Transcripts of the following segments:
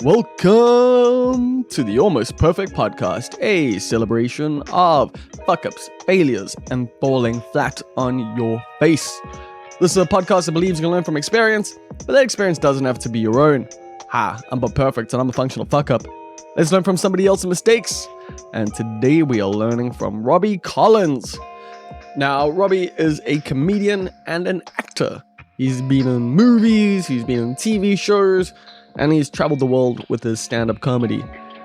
Welcome to the Almost Perfect Podcast, a celebration of fuck-ups, failures, and falling flat on your face. This is a podcast that believes you can learn from experience, but that experience doesn't have to be your own. Hi, I'm Bob Perfect, and I'm a functional fuck-up. Let's learn from somebody else's mistakes. And today we are learning from Robby Collins. Now, Robby is a comedian and an actor. He's been in movies, he's been in TV shows, and he's traveled the world with his stand-up comedy.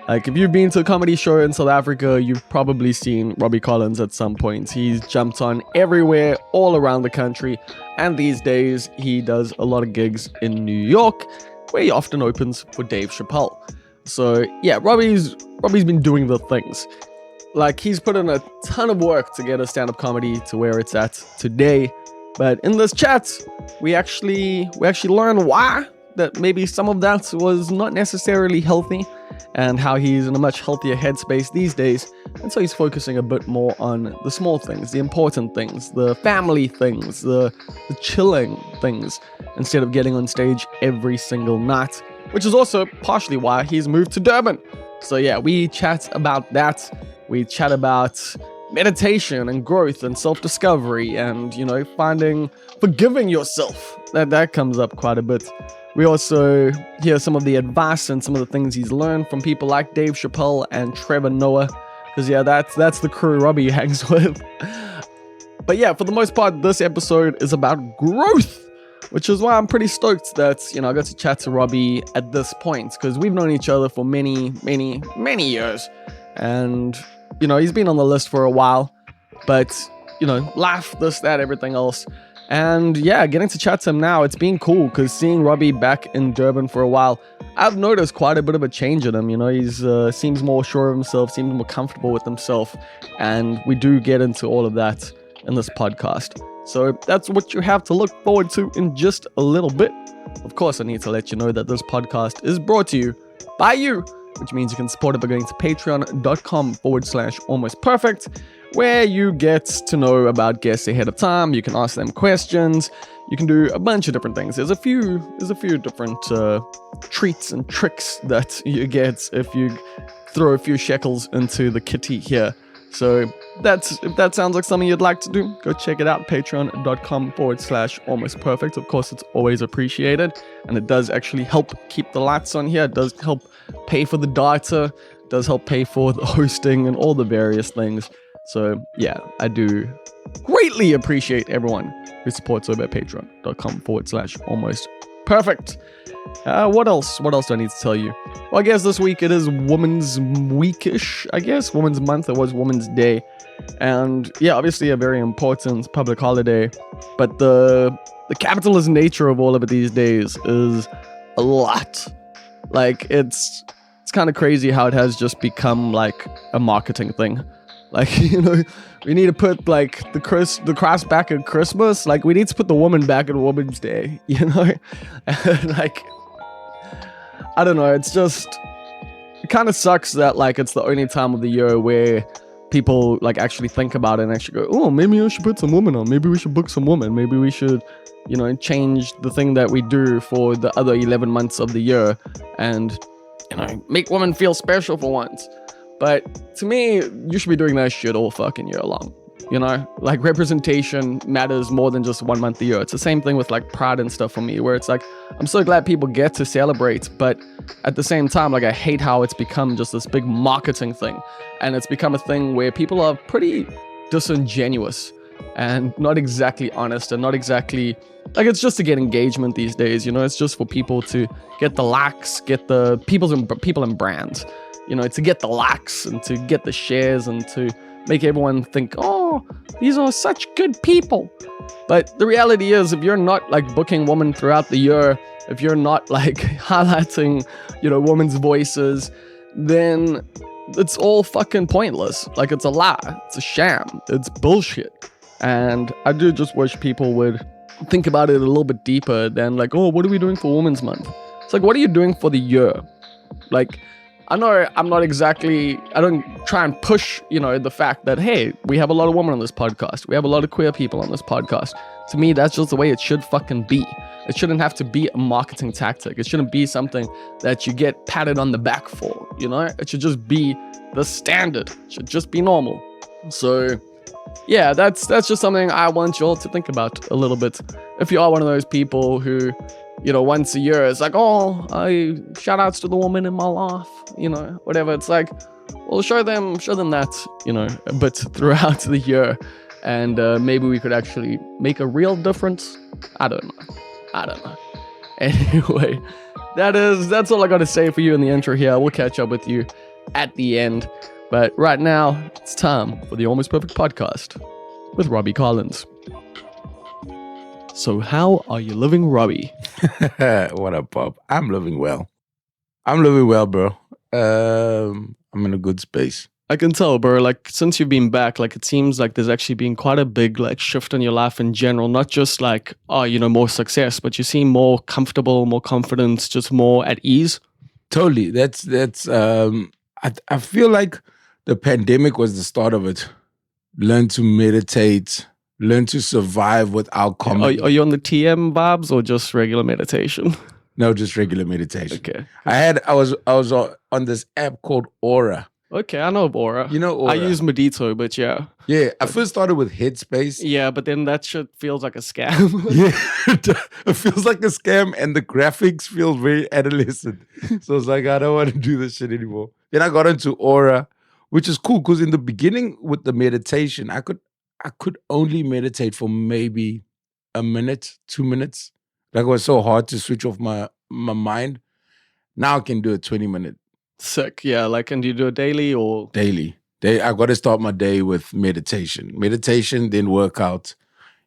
Like, if you've been to a comedy show in South Africa, you've probably seen Robby Collins at some point. He's jumped on everywhere, all around the country, and these days he does a lot of gigs in New York, where he often opens for Dave Chappelle. So yeah, Robby's been doing the things. Like, he's put in a ton of work to get his stand-up comedy to where it's at today. But in this chat, we actually learn why that maybe some of that was not necessarily healthy, and how he's in a much healthier headspace these days. And so he's focusing a bit more on the small things, the important things, the family things, the chilling things, instead of getting on stage every single night, which is also partially why he's moved to Durban. So yeah, we chat about that. We chat about meditation and growth and self-discovery and, forgiving yourself. That comes up quite a bit. We also hear some of the advice and some of the things he's learned from people like Dave Chappelle and Trevor, because yeah, that's the crew Robby hangs with. But yeah, for the most part, this episode is about growth, which is why I'm pretty stoked that, I got to chat to Robby at this point, because we've known each other for many, many, many years. And, he's been on the list for a while, but, life, this, that, everything else. And yeah, getting to chat to him now, it's been cool, because seeing Robby back in Durban for a while, I've noticed quite a bit of a change in him. He's seems more sure of himself, seems more comfortable with himself, and we do get into all of that in this podcast. So that's what you have to look forward to in just a little bit. Of course, I need to let you know that this podcast is brought to you by you, which means you can support it by going to patreon.com/almostperfect, where you get to know about guests ahead of time. You can ask them questions. You can do a bunch of different things. There's a few different treats and tricks that you get if you throw a few shekels into the kitty here. So if that sounds like something you'd like to do, go check it out, patreon.com/almostperfect. Of course, it's always appreciated, and it does actually help keep the lights on here. It does help pay for the data, it does help pay for the hosting and all the various things. So yeah, I do greatly appreciate everyone who supports over at patreon.com/almostperfect. What else do I need to tell you? Well, I guess this week it is Women's Weekish, Women's Month. It was Women's Day. And yeah, obviously a very important public holiday. But the capitalist nature of all of it these days is a lot. Like, it's kind of crazy how it has just become like a marketing thing. Like, we need to put like the Christ back at Christmas. Like, we need to put the woman back at Women's Day, And like, I don't know. It's just, it kind of sucks that like it's the only time of the year where people like actually think about it and actually go, oh, maybe I should put some women on. Maybe we should book some women. Maybe we should, change the thing that we do for the other 11 months of the year and, make women feel special for once. But to me, you should be doing that shit all fucking year long. Like, representation matters more than just 1 month a year. It's the same thing with like Pride and stuff for me, where it's like, I'm so glad people get to celebrate, but at the same time, like, I hate how it's become just this big marketing thing. And it's become a thing where people are pretty disingenuous and not exactly honest and not exactly, like, it's just to get engagement these days, it's just for people to get the likes, get the people and brands, to get the likes and to get the shares and to make everyone think, oh, these are such good people. But the reality is, if you're not like booking women throughout the year, if you're not like highlighting, women's voices, then it's all fucking pointless. Like, it's a lie, it's a sham, it's bullshit. And I do just wish people would think about it a little bit deeper than like, oh, what are we doing for Women's Month? It's like, what are you doing for the year? Like, I know I'm not exactly, I don't try and push, the fact that, hey, we have a lot of women on this podcast. We have a lot of queer people on this podcast. To me, that's just the way it should fucking be. It shouldn't have to be a marketing tactic. It shouldn't be something that you get patted on the back for, It should just be the standard. It should just be normal. So, yeah, that's just something I want you all to think about a little bit. If you are one of those people who, once a year, it's like, oh, shout outs to the woman in my life, whatever. It's like, well, show them that, a bit throughout the year. And maybe we could actually make a real difference. I don't know. Anyway, that's all I got to say for you in the intro here. We'll catch up with you at the end. But right now, it's time for the Almost Perfect Podcast with Robby Collins. So how are you living, Robby? What up, Bob? I'm living well, bro. I'm in a good space. I can tell, bro. Like, since you've been back, like, it seems like there's actually been quite a big, like, shift in your life in general. Not just like, more success, but you seem more comfortable, more confident, just more at ease. Totally. I feel like the pandemic was the start of it. Learn to meditate. Learn to survive without comedy. Are you on the TM vibes or just regular meditation? No, just regular meditation. Okay. I was on this app called Aura. Okay, I know of Aura. You know Aura? I use Medito, but yeah. Yeah, I first started with Headspace. Yeah, but then that shit feels like a scam. Yeah, it feels like a scam and the graphics feel very adolescent. So I was like, I don't want to do this shit anymore. Then I got into Aura, which is cool because in the beginning with the meditation, I could only meditate for maybe a minute, 2 minutes. Like it was so hard to switch off my mind. Now I can do a 20-minute. Sick. Yeah, like, and do you do it daily or? Daily. I got to start my day with meditation. Meditation, then workout.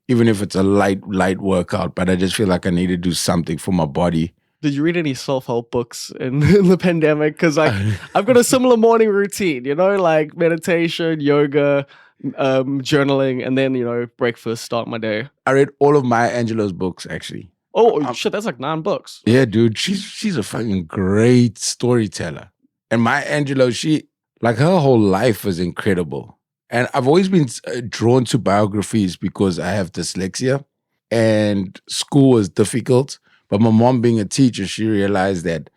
Even if it's a light workout, but I just feel like I need to do something for my body. Did you read any self-help books in the pandemic? Because like I've got a similar morning routine, like meditation, yoga, journaling, and then, breakfast, start my day. I read all of Maya Angelou's books, actually. Oh, shit, that's like 9 books. Yeah, dude, she's a fucking great storyteller. And Maya Angelou, her whole life is incredible. And I've always been drawn to biographies because I have dyslexia and school was difficult. But my mom being a teacher, she realized that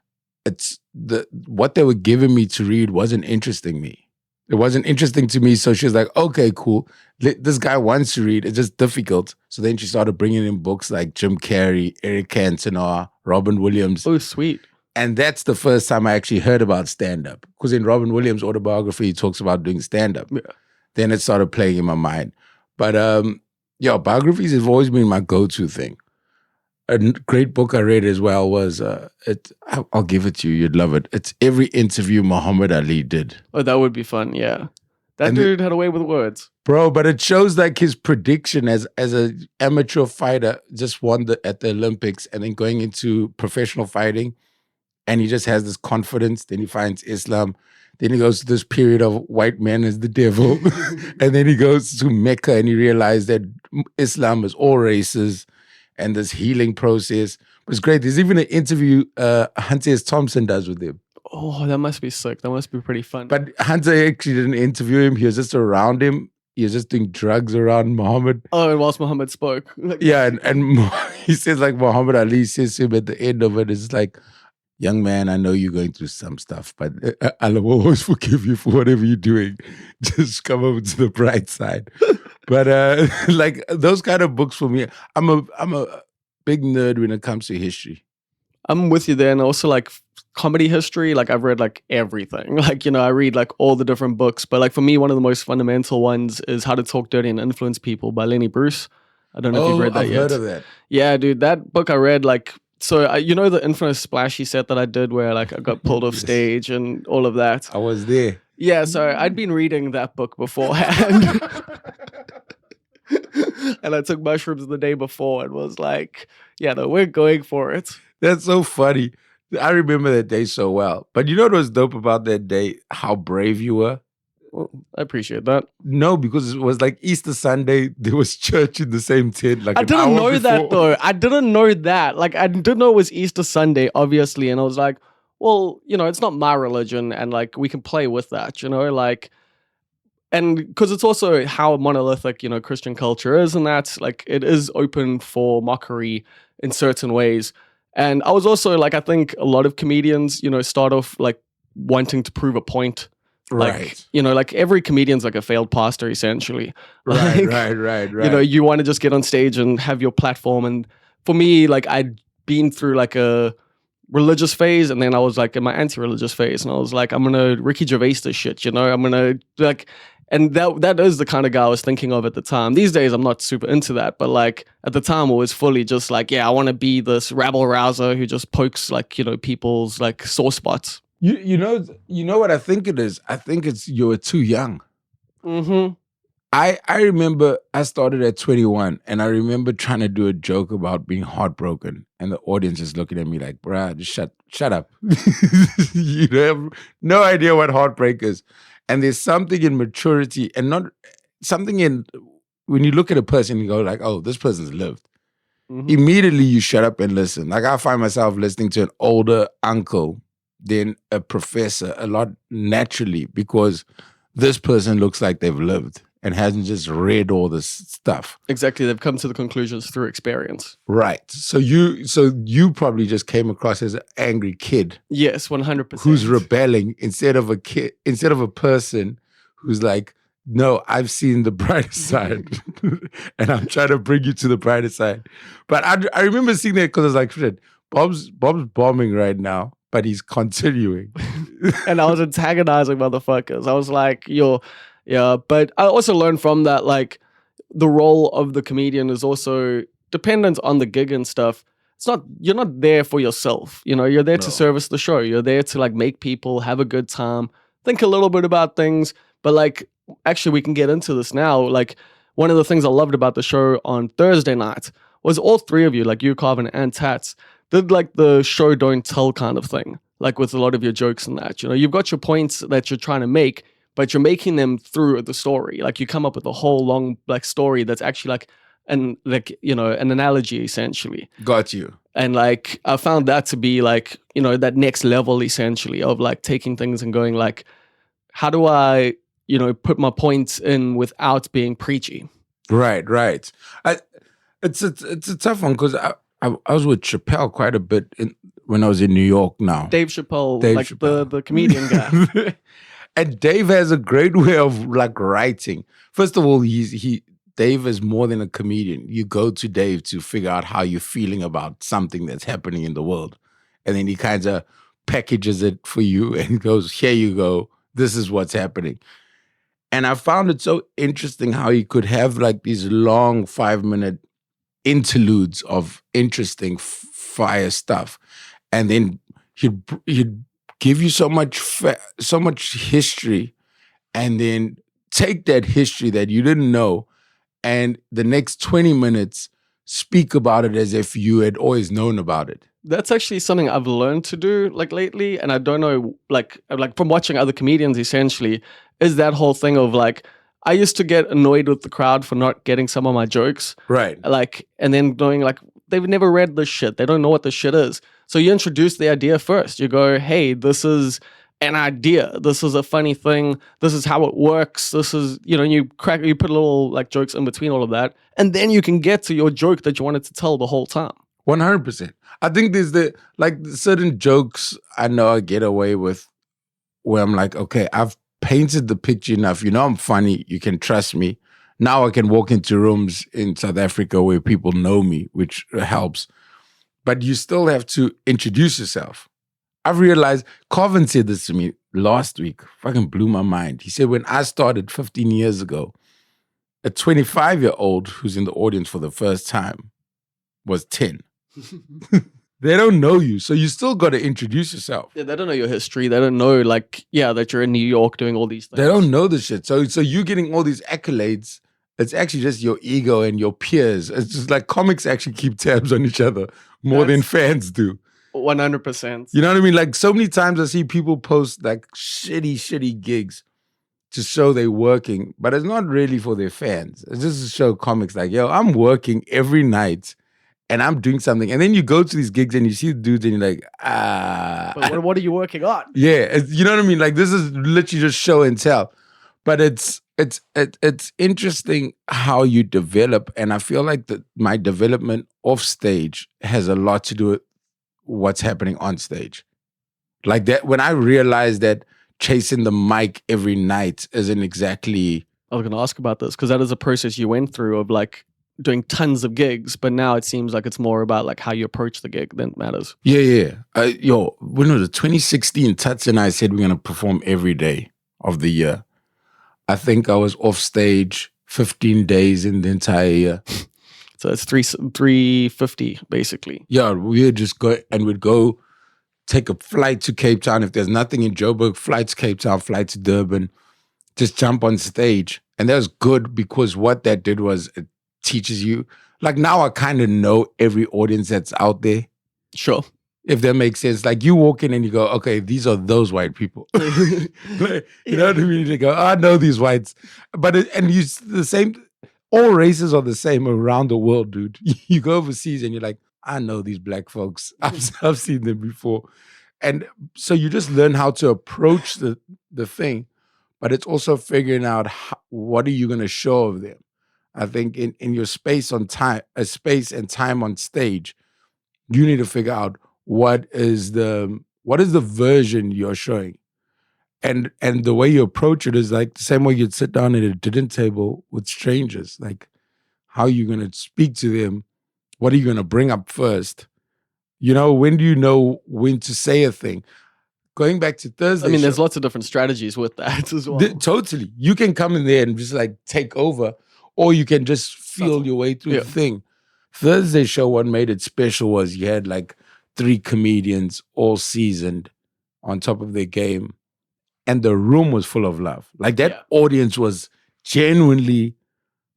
what they were giving me to read wasn't interesting me. It wasn't interesting to me. So she was like, okay, cool. This guy wants to read. It's just difficult. So then she started bringing in books like Jim Carrey, Eric Cantona, Robin Williams. Oh, sweet. And that's the first time I actually heard about stand-up. Because in Robin Williams' autobiography, he talks about doing stand-up. Yeah. Then it started playing in my mind. But biographies have always been my go-to thing. A great book I read as well was, I'll give it to you, you'd love it. It's Every Interview Muhammad Ali Did. Oh, that would be fun, yeah. That dude had a way with words. Bro, but it shows like his prediction as an amateur fighter, just won at the Olympics and then going into professional fighting. And he just has this confidence. Then he finds Islam. Then he goes to this period of white men as the devil. And then he goes to Mecca and he realized that Islam is all races and this healing process. It was great. There's even an interview Hunter S. Thompson does with him. Oh, that must be sick. That must be pretty fun. But Hunter actually didn't interview him. He was just around him. He was just doing drugs around Muhammad. Oh, and whilst Muhammad spoke. Yeah, and he says like Muhammad Ali says to him at the end of it, it's like, young man, I know you're going through some stuff, but Allah will always forgive you for whatever you're doing. Just come over to the bright side. But like those kind of books for me, I'm a big nerd when it comes to history. I'm with you there, and also like comedy history. Like I've read like everything. Like I read like all the different books. But like for me, one of the most fundamental ones is How to Talk Dirty and Influence People by Lenny Bruce. I don't know if you've read that I've yet. Heard of that. Yeah, dude, that book I read like. So, the infamous splashy set that I did where, like, I got pulled off stage and all of that. I was there. Yeah, so I'd been reading that book beforehand. And I took mushrooms the day before and was like, yeah, no, we're going for it. That's so funny. I remember that day so well. But you know what was dope about that day? How brave you were. Well, I appreciate that. No, because it was like Easter Sunday. There was church in the same tent. Like I didn't know that though. I didn't know that. Like I didn't know it was Easter Sunday, obviously. And I was like, well, it's not my religion, and like we can play with that, like, and because it's also how monolithic, Christian culture is, and that's like it is open for mockery in certain ways. And I was also like, I think a lot of comedians, start off like wanting to prove a point. Like, Right. like every comedian's like a failed pastor, essentially. Right, Like, right. you want to just get on stage and have your platform. And for me, like I'd been through like a religious phase, and then I was like in my anti-religious phase, and I was like, I'm gonna Ricky Gervais this shit, I'm gonna like, and that is the kind of guy I was thinking of at the time. These days, I'm not super into that, but like at the time, I was fully just like, yeah, I want to be this rabble rouser who just pokes like people's like sore spots. You know what I think it is? I think it's you're too young. Mm-hmm. I remember I started at 21, and I remember trying to do a joke about being heartbroken, and the audience is looking at me like, bruh, just shut up. You have no idea what heartbreak is. And there's something in maturity, and not something in when you look at a person, you go like, oh, this person's lived. Mm-hmm. Immediately you shut up and listen. Like I find myself listening to an older uncle than a professor a lot naturally, because this person looks like they've lived and hasn't just read all this stuff. Exactly, they've come to the conclusions through experience. Right. So you probably just came across as an angry kid. Yes, 100%. Who's rebelling instead of a person who's like, no, I've seen the brighter side, and I'm trying to bring you to the brighter side. But I remember seeing that because I was like, shit, Bob's bombing right now, but he's continuing. And I was antagonizing motherfuckers. I was like, yeah. But I also learned from that, like, the role of the comedian is also dependent on the gig and stuff. You're not there for yourself. You're there to service the show. You're there to like make people have a good time, think a little bit about things. But like, actually, we can get into this now. Like, one of the things I loved about the show on Thursday night was all three of you, like you, Carvin, and Tats, did like the show don't tell kind of thing. Like with a lot of your jokes and that, you've got your points that you're trying to make, but you're making them through the story. Like you come up with a whole long like story that's actually like an analogy essentially. Got you. And like I found that to be like, that next level essentially of like taking things and going like, how do I, put my points in without being preachy? Right. It's a tough one because I was with Chappelle quite a bit when I was in New York now. Dave Chappelle. The comedian guy. And Dave has a great way of like writing. First of all, Dave is more than a comedian. You go to Dave to figure out how you're feeling about something that's happening in the world. And then he kind of packages it for you and goes, here you go. This is what's happening. And I found it so interesting how he could have like these long 5-minute interludes of interesting fire stuff. And then he'd give you so much history, and then take that history that you didn't know, and the next 20 minutes speak about it as if you had always known about it. That's actually something I've learned to do like lately, and I don't know, like from watching other comedians essentially, is that whole thing of like, I used to get annoyed with the crowd for not getting some of my jokes. Right. Like, and then going like, they've never read this shit. They don't know what this shit is. So you introduce the idea first. You go, hey, this is an idea. This is a funny thing. This is how it works. This is, you put little like jokes in between all of that. And then you can get to your joke that you wanted to tell the whole time. 100%. I think there's certain jokes I know I get away with where I'm like, okay, I've painted the picture enough. I'm funny. You can trust me. Now I can walk into rooms in South Africa where people know me, which helps. But you still have to introduce yourself. I've realized, Carvin said this to me last week. Fucking blew my mind. He said, when I started 15 years ago, a 25-year-old who's in the audience for the first time was 10. They don't know you, so you still got to introduce yourself. Yeah, they don't know your history. They don't know, like, that you're in New York doing all these things. They don't know the shit. So you getting all these accolades, it's actually just your ego and your peers. It's just like comics actually keep tabs on each other more than fans do. 100%. You know what I mean? Like so many times I see people post like shitty gigs to show they're working, but it's not really for their fans. It's just to show comics like, yo, I'm working every night and I'm doing something. And then you go to these gigs and you see the dudes and you're like, But what are you working on? Yeah, you know what I mean? Like this is literally just show and tell. But it's interesting how you develop. And I feel like that my development off stage has a lot to do with what's happening on stage. Like that, when I realized that chasing the mic every night isn't exactly. I was going to ask about this because that is a process you went through of like doing tons of gigs, but now it seems like it's more about like how you approach the gig that matters. Yeah. When was it? 2016, Tuts and I said we're going to perform every day of the year. I think I was off stage 15 days in the entire year. So it's 350 basically. Yeah, we'd just go and we'd go take a flight to Cape Town. If there's nothing in Joburg, flight to Cape Town, flight to Durban, just jump on stage. And that was good because what that did was it teaches you. Like now I kind of know every audience that's out there. Sure. If that makes sense. Like you walk in and you go, okay, these are those white people. You know what I mean? You go, I know these whites. But the same, all races are the same around the world, dude. You go overseas and you're like, I know these black folks. I've seen them before. And so you just learn how to approach the thing, but it's also figuring out what are you going to show of them. I think in your space and time on stage, you need to figure out what is the version you're showing. And the way you approach it is like the same way you'd sit down at a dinner table with strangers. Like, how are you going to speak to them? What are you going to bring up first? You know, when do you know when to say a thing? Going back to Thursday. I mean, there's lots of different strategies with that as well. Totally. You can come in there and just like take over, or you can just feel your way through the thing. Thursday show, what made it special was you had like 3 comedians all seasoned on top of their game. And the room was full of love. Like that audience was genuinely,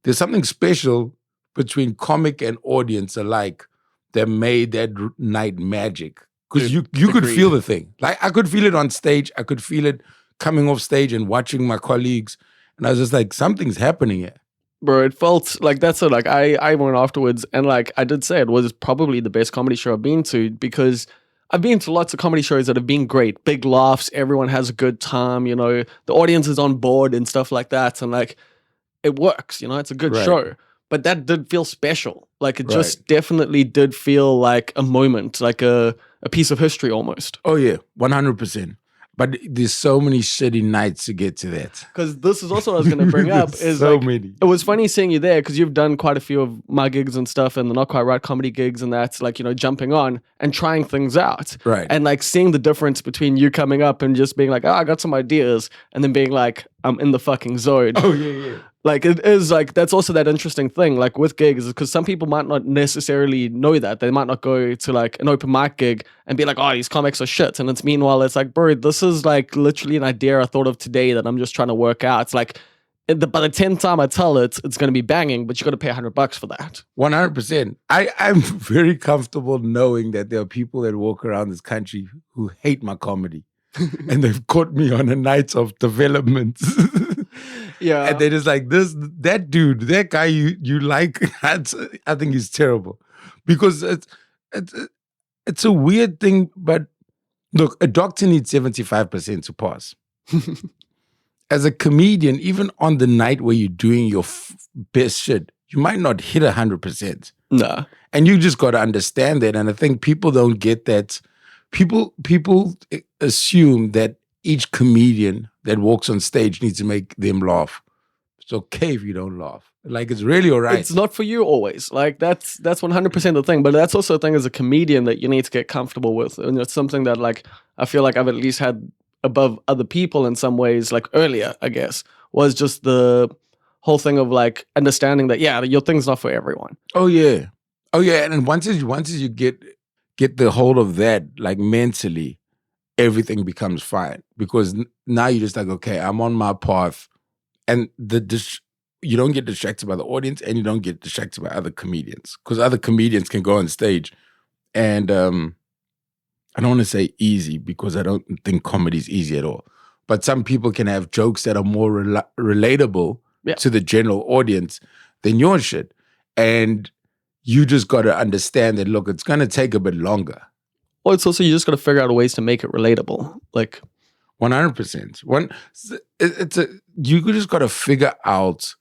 there's something special between comic and audience alike that made that night magic. Because you could feel the thing. Like I could feel it on stage. I could feel it coming off stage and watching my colleagues. And I was just like, something's happening here. Bro, it felt like that's it. Like I went afterwards and like I did say it was probably the best comedy show I've been to because I've been to lots of comedy shows that have been great. Big laughs, everyone has a good time, you know, the audience is on board and stuff like that. And like it works, you know, it's a good show. But that did feel special. Like it just definitely did feel like a moment, like a piece of history almost. Oh yeah, 100%. But there's so many shitty nights to get to that. Because this is also what I was going to bring up. Is so like, many. It was funny seeing you there because you've done quite a few of my gigs and stuff and the Not Quite Right comedy gigs and that's like, you know, jumping on and trying things out. Right. And like seeing the difference between you coming up and just being like, oh, I got some ideas. And then being like, I'm in the fucking zone. Oh, yeah. Like it is like, that's also that interesting thing, like with gigs, because some people might not necessarily know that. They might not go to like an open mic gig and be like, oh, these comics are shit. And meanwhile, it's like, bro, this is like literally an idea I thought of today that I'm just trying to work out. It's like, by the 10th time I tell it, it's going to be banging, but you got to pay $100 for that. 100%. I'm very comfortable knowing that there are people that walk around this country who hate my comedy. And they've caught me on a night of development. Yeah. And they're just like, that dude, that guy you like, I think he's terrible. Because it's a weird thing, but look, a doctor needs 75% to pass. As a comedian, even on the night where you're doing your best shit, you might not hit 100%. No. And you just got to understand that. And I think people don't get that. People assume that each comedian that walks on stage needs to make them laugh. It's okay if you don't laugh. Like, it's really all right. It's not for you always. Like, that's 100% the thing. But that's also a thing as a comedian that you need to get comfortable with. And it's something that, like, I feel like I've at least had above other people in some ways, like earlier, I guess, was just the whole thing of, like, understanding that, yeah, your thing's not for everyone. Oh, yeah. Oh, yeah. And once you get the hold of that, like, mentally, everything becomes fine. Because now you're just like, okay, I'm on my path. And you don't get distracted by the audience and you don't get distracted by other comedians. Because other comedians can go on stage and I don't want to say easy because I don't think comedy is easy at all. But some people can have jokes that are more relatable to the general audience than your shit. And you just got to understand that, look, it's going to take a bit longer. Well, it's also, you just got to figure out ways to make it relatable. Like, 100%. You just got to figure out.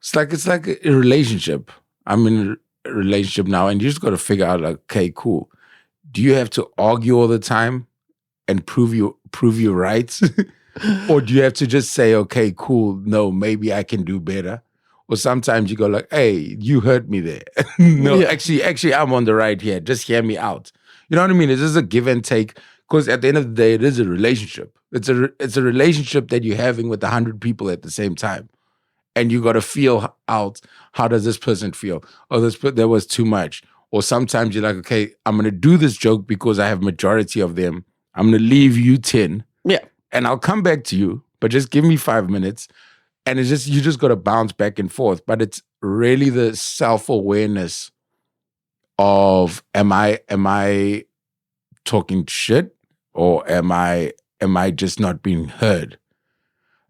It's like a relationship. I'm in a relationship now, and you just got to figure out, like, okay, cool. Do you have to argue all the time and prove you right, or do you have to just say, okay, cool, no, maybe I can do better? Or sometimes you go like, hey, you hurt me there. No, Yeah. actually, I'm on the right here. Just hear me out. You know what I mean? It's just a give and take. Because at the end of the day, it is a relationship. It's a relationship that you're having with 100 people at the same time. And you got to feel out, how does this person feel? Oh, there was too much. Or sometimes you're like, okay, I'm going to do this joke because I have majority of them. I'm going to leave you 10. Yeah. And I'll come back to you, but just give me 5 minutes. And it's just, you just got to bounce back and forth. But it's really the self-awareness of, am I talking shit, or am I just not being heard?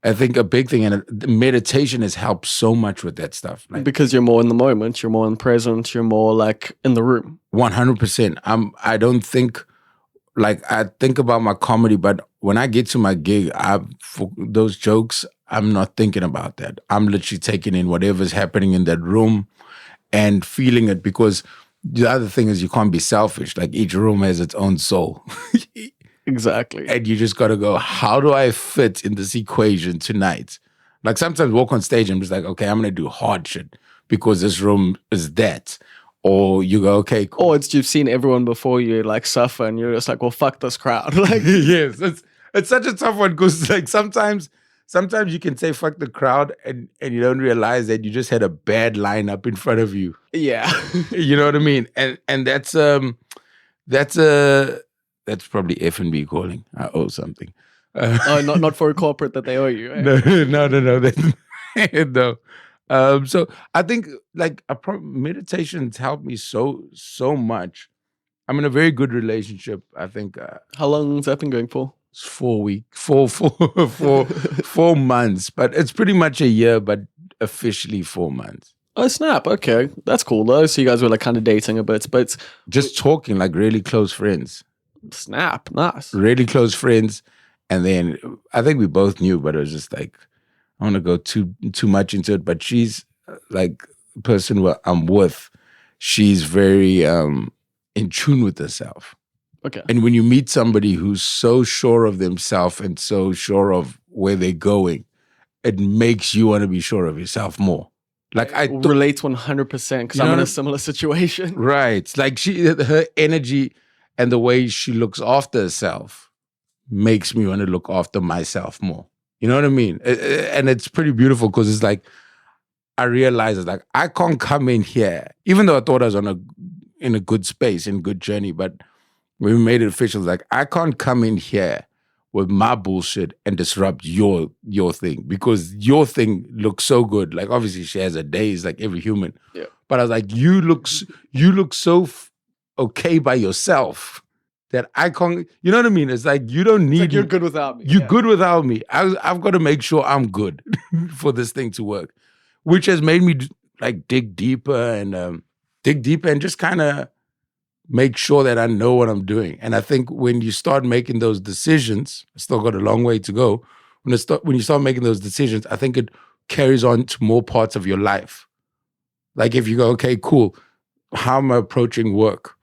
I think a big thing, and meditation has helped so much with that stuff. Like, because you're more in the moment, you're more in the present, you're more like in the room. 100%. I don't think, like, I think about my comedy, but when I get to my gig, for those jokes, I'm not thinking about that. I'm literally taking in whatever's happening in that room and feeling it, because the other thing is, you can't be selfish. Like, each room has its own soul. Exactly. And you just got to go, how do I fit in this equation tonight? Like, sometimes walk on stage and I'm just like, okay, I'm going to do hard shit because this room is that. Or you go, okay, cool. Or it's, you've seen everyone before you like suffer and you're just like, well, fuck this crowd. Like, yes, it's such a tough one, because like sometimes you can say fuck the crowd and you don't realize that you just had a bad lineup in front of you. yeah. You know what I mean? And that's probably F&B calling. I owe something. Oh, not for a corporate that they owe you. Eh? No. No. So I think like meditation's helped me so much. I'm in a very good relationship. I think. How long has that been going for? It's 4 weeks, 4 months, but it's pretty much a year, but officially 4 months. Oh, snap. Okay. That's cool though. So you guys were like kind of dating a bit, but just talking, like really close friends. Snap. Nice. Really close friends. And then I think we both knew, but it was just like, I don't want to go too much into it, but she's like the person who I'm with, she's very in tune with herself. Okay. And when you meet somebody who's so sure of themselves and so sure of where they're going, it makes you want to be sure of yourself more. Like I relate 100% because I'm in a similar situation. Right. Like her energy and the way she looks after herself makes me want to look after myself more. You know what I mean? And it's pretty beautiful because it's like, I realize it's like, I can't come in here, even though I thought I was in a good space, in good journey, but when we made it official, it's like, I can't come in here with my bullshit and disrupt your thing, because your thing looks so good. Like, obviously she has her days like every human. Yeah. But I was like, you look so okay by yourself that I can't, you know what I mean? It's like, you don't need, like you're good without me. You're good without me. I've got to make sure I'm good for this thing to work, which has made me like dig deeper and just kind of make sure that I know what I'm doing. And I think when you start making those decisions, I still got a long way to go. When you start making those decisions, I think it carries on to more parts of your life. Like if you go, okay, cool, how am I approaching work?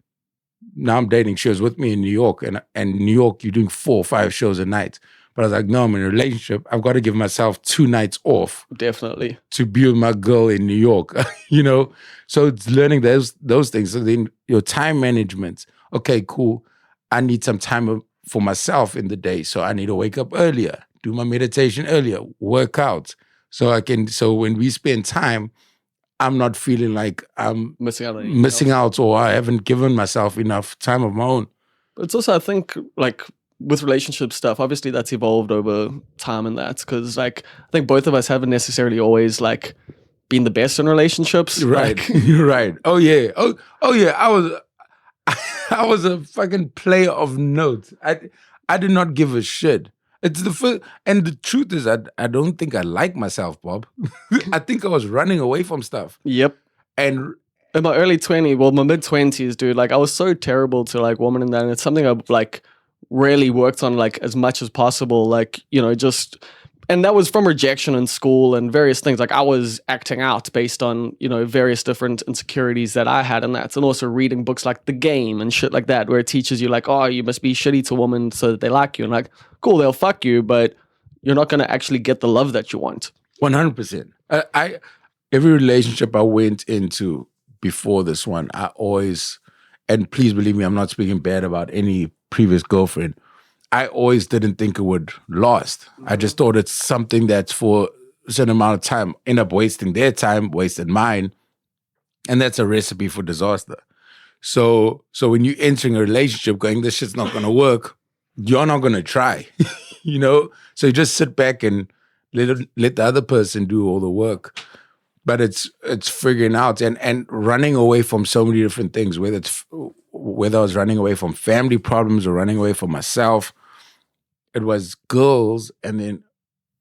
Now I'm dating. She was with me in New York, and in New York, you're doing 4 or 5 shows a night. But I was like, no, I'm in a relationship. I've got to give myself 2 nights off. Definitely. To be with my girl in New York, you know? So it's learning those things. So then your time management, okay, cool. I need some time for myself in the day. So I need to wake up earlier, do my meditation earlier, work out. So when we spend time, I'm not feeling like I'm missing out or I haven't given myself enough time of my own. But it's also, I think, like, with relationship stuff, obviously that's evolved over time and that, because like I think both of us haven't necessarily always like been the best in relationships. Right. Like, you're right. Oh yeah. Oh yeah. I was a fucking player of note. I did not give a shit. It's the first, and the truth is I don't think I like myself, Bob. I think I was running away from stuff. Yep. And in my early 20s, well, my mid 20s, dude, like I was so terrible to like women in that. And it's something I've like really worked on like as much as possible. Like, you know, just, and that was from rejection in school and various things. Like I was acting out based on, you know, various different insecurities that I had and that. And also reading books like The Game and shit like that, where it teaches you like, oh, you must be shitty to women so that they like you. And like, cool, they'll fuck you, but you're not going to actually get the love that you want. 100%. Every relationship I went into before this one, I always, and please believe me, I'm not speaking bad about any previous girlfriend. I always didn't think it would last. I just thought it's something that's for a certain amount of time, end up wasting their time, wasting mine. And that's a recipe for disaster. So when you're entering a relationship going, this shit's not going to work, you're not going to try, you know? So you just sit back and let the other person do all the work. But it's figuring out and running away from so many different things, whether I was running away from family problems or running away from myself. It was girls, and then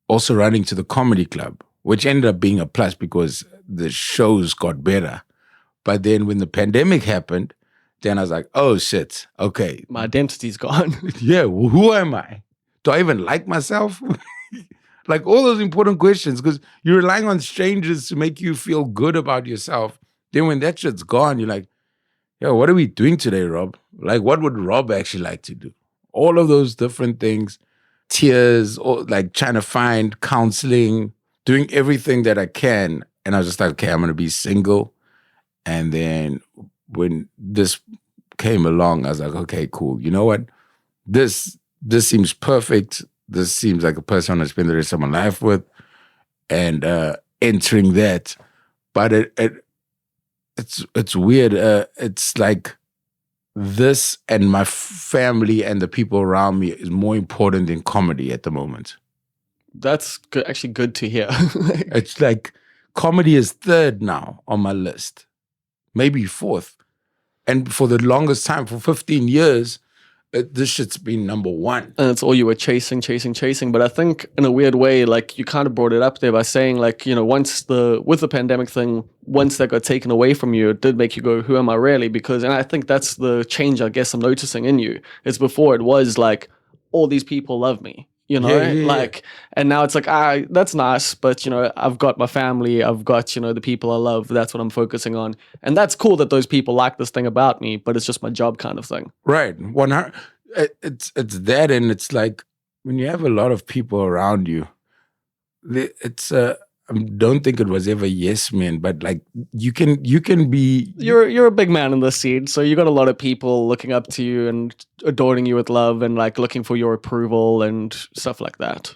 also running to the comedy club, which ended up being a plus because the shows got better. But then when the pandemic happened, then I was like, oh shit, okay. My identity's gone. Yeah, well, who am I? Do I even like myself? Like all those important questions, because you're relying on strangers to make you feel good about yourself. Then when that shit's gone, you're like, yo, what are we doing today, Rob? Like, what would Rob actually like to do? All of those different things, tears, or like trying to find counseling, doing everything that I can. And I was just like, okay, I'm going to be single. And then when this came along, I was like, okay, cool. You know what? This seems perfect. This seems like a person I want to spend the rest of my life with, and entering that. But it's weird. It's like this and my family and the people around me is more important than comedy at the moment. That's good, actually good to hear. It's like comedy is third now on my list, maybe fourth. And for the longest time, for 15 years, this shit's been number one. And it's all you were chasing. But I think in a weird way, like you kind of brought it up there by saying like, you know, with the pandemic thing, once that got taken away from you, it did make you go, who am I really? Because, and I think that's the change I guess I'm noticing in you. It's before it was like, all these people love me, you know, like, and now it's like, that's nice. But, you know, I've got my family, I've got, you know, the people I love. That's what I'm focusing on. And that's cool that those people like this thing about me, but it's just my job kind of thing. Right. It's that, and it's like when you have a lot of people around you, it's I don't think it was ever yes men, but like you can be. You're a big man in this scene, so you got a lot of people looking up to you and adoring you with love and like looking for your approval and stuff like that.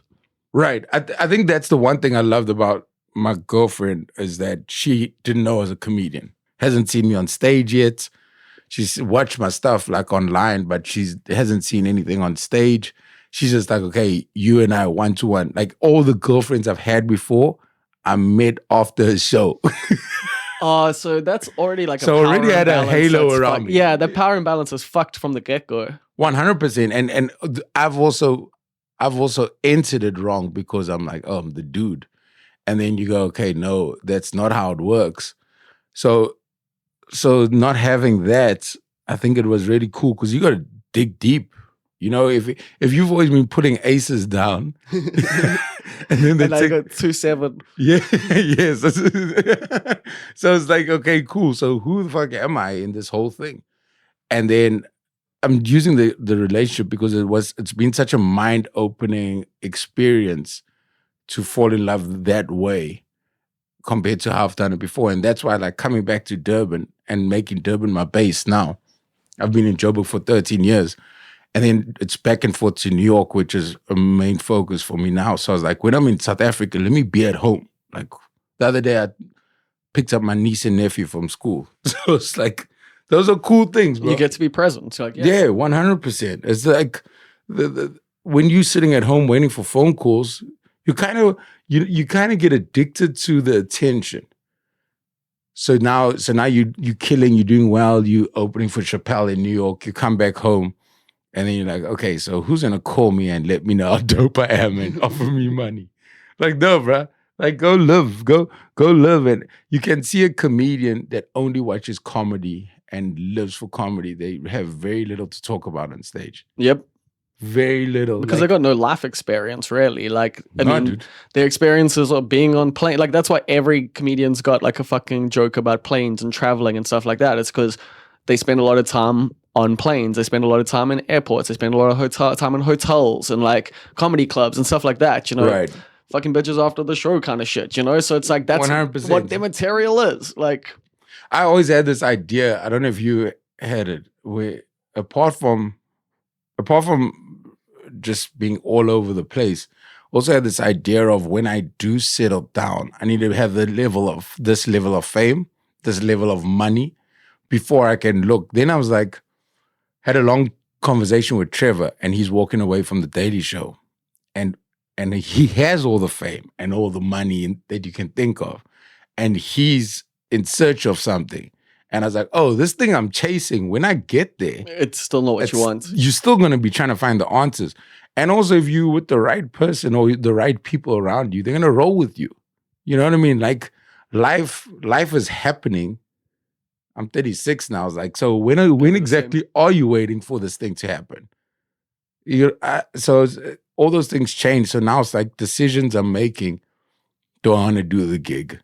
Right. I think that's the one thing I loved about my girlfriend is that she didn't know I was a comedian. Hasn't seen me on stage yet. She's watched my stuff like online, but she hasn't seen anything on stage. She's just like, okay, you and I 1-to-1. Like all the girlfriends I've had before, I met after a show. Oh, so that's already like so already had a halo around me. Yeah, the power imbalance is fucked from the get-go. 100%. And I've also entered it wrong because I'm like, oh, I'm the dude. And then you go, okay, no, that's not how it works. So not having that, I think it was really cool because you got to dig deep. You know, if you've always been putting aces down, and then and I got 2-7. Yeah, yes. So it's like, okay, cool. So who the fuck am I in this whole thing? And then I'm using the relationship because it's been such a mind-opening experience to fall in love that way compared to how I've done it before. And that's why I like coming back to Durban and making Durban my base now. I've been in Joburg for 13 years. And then it's back and forth to New York, which is a main focus for me now. So I was like, when I'm in South Africa, let me be at home. Like the other day, I picked up my niece and nephew from school. So it's like, those are cool things, bro. You get to be present. So like, yeah, 100%. It's like when you're sitting at home waiting for phone calls, you kind of get addicted to the attention. So now you killing, you're doing well, you opening for Chappelle in New York, you come back home, and then you're like, okay, so who's gonna call me and let me know how dope I am and offer me money? Like, no, bro. Like go live. And you can see a comedian that only watches comedy and lives for comedy. They have very little to talk about on stage. Yep. Very little. Because they got no life experience, really. Like, I No, mean, dude. their experiences of being on plane. Like, that's why every comedian's got like a fucking joke about planes and traveling and stuff like that. It's because they spend a lot of time on planes. They spend a lot of time in airports. They spend a lot of time in hotels and like comedy clubs and stuff like that. You know, Right. fucking bitches after the show kind of shit. You know, so it's like that's 100%. what their material is. Like, I always had this idea. I don't know if you had it. Where apart from just being all over the place, also had this idea of when I do settle down, I need to have this level of fame, this level of money before I can look. Then I was like, had a long conversation with Trevor, and he's walking away from the Daily Show, and he has all the fame and all the money that you can think of, and he's in search of something. And I was like, oh, this thing I'm chasing, when I get there, it's still not what you want. You're still going to be trying to find the answers. And also, if you with the right person or the right people around you, they're going to roll with you. You know what I mean? Like life is happening. I'm 36 now. I was like, so when exactly are you waiting for this thing to happen? All those things change. So now it's like decisions I'm making. Do I want to do the gig?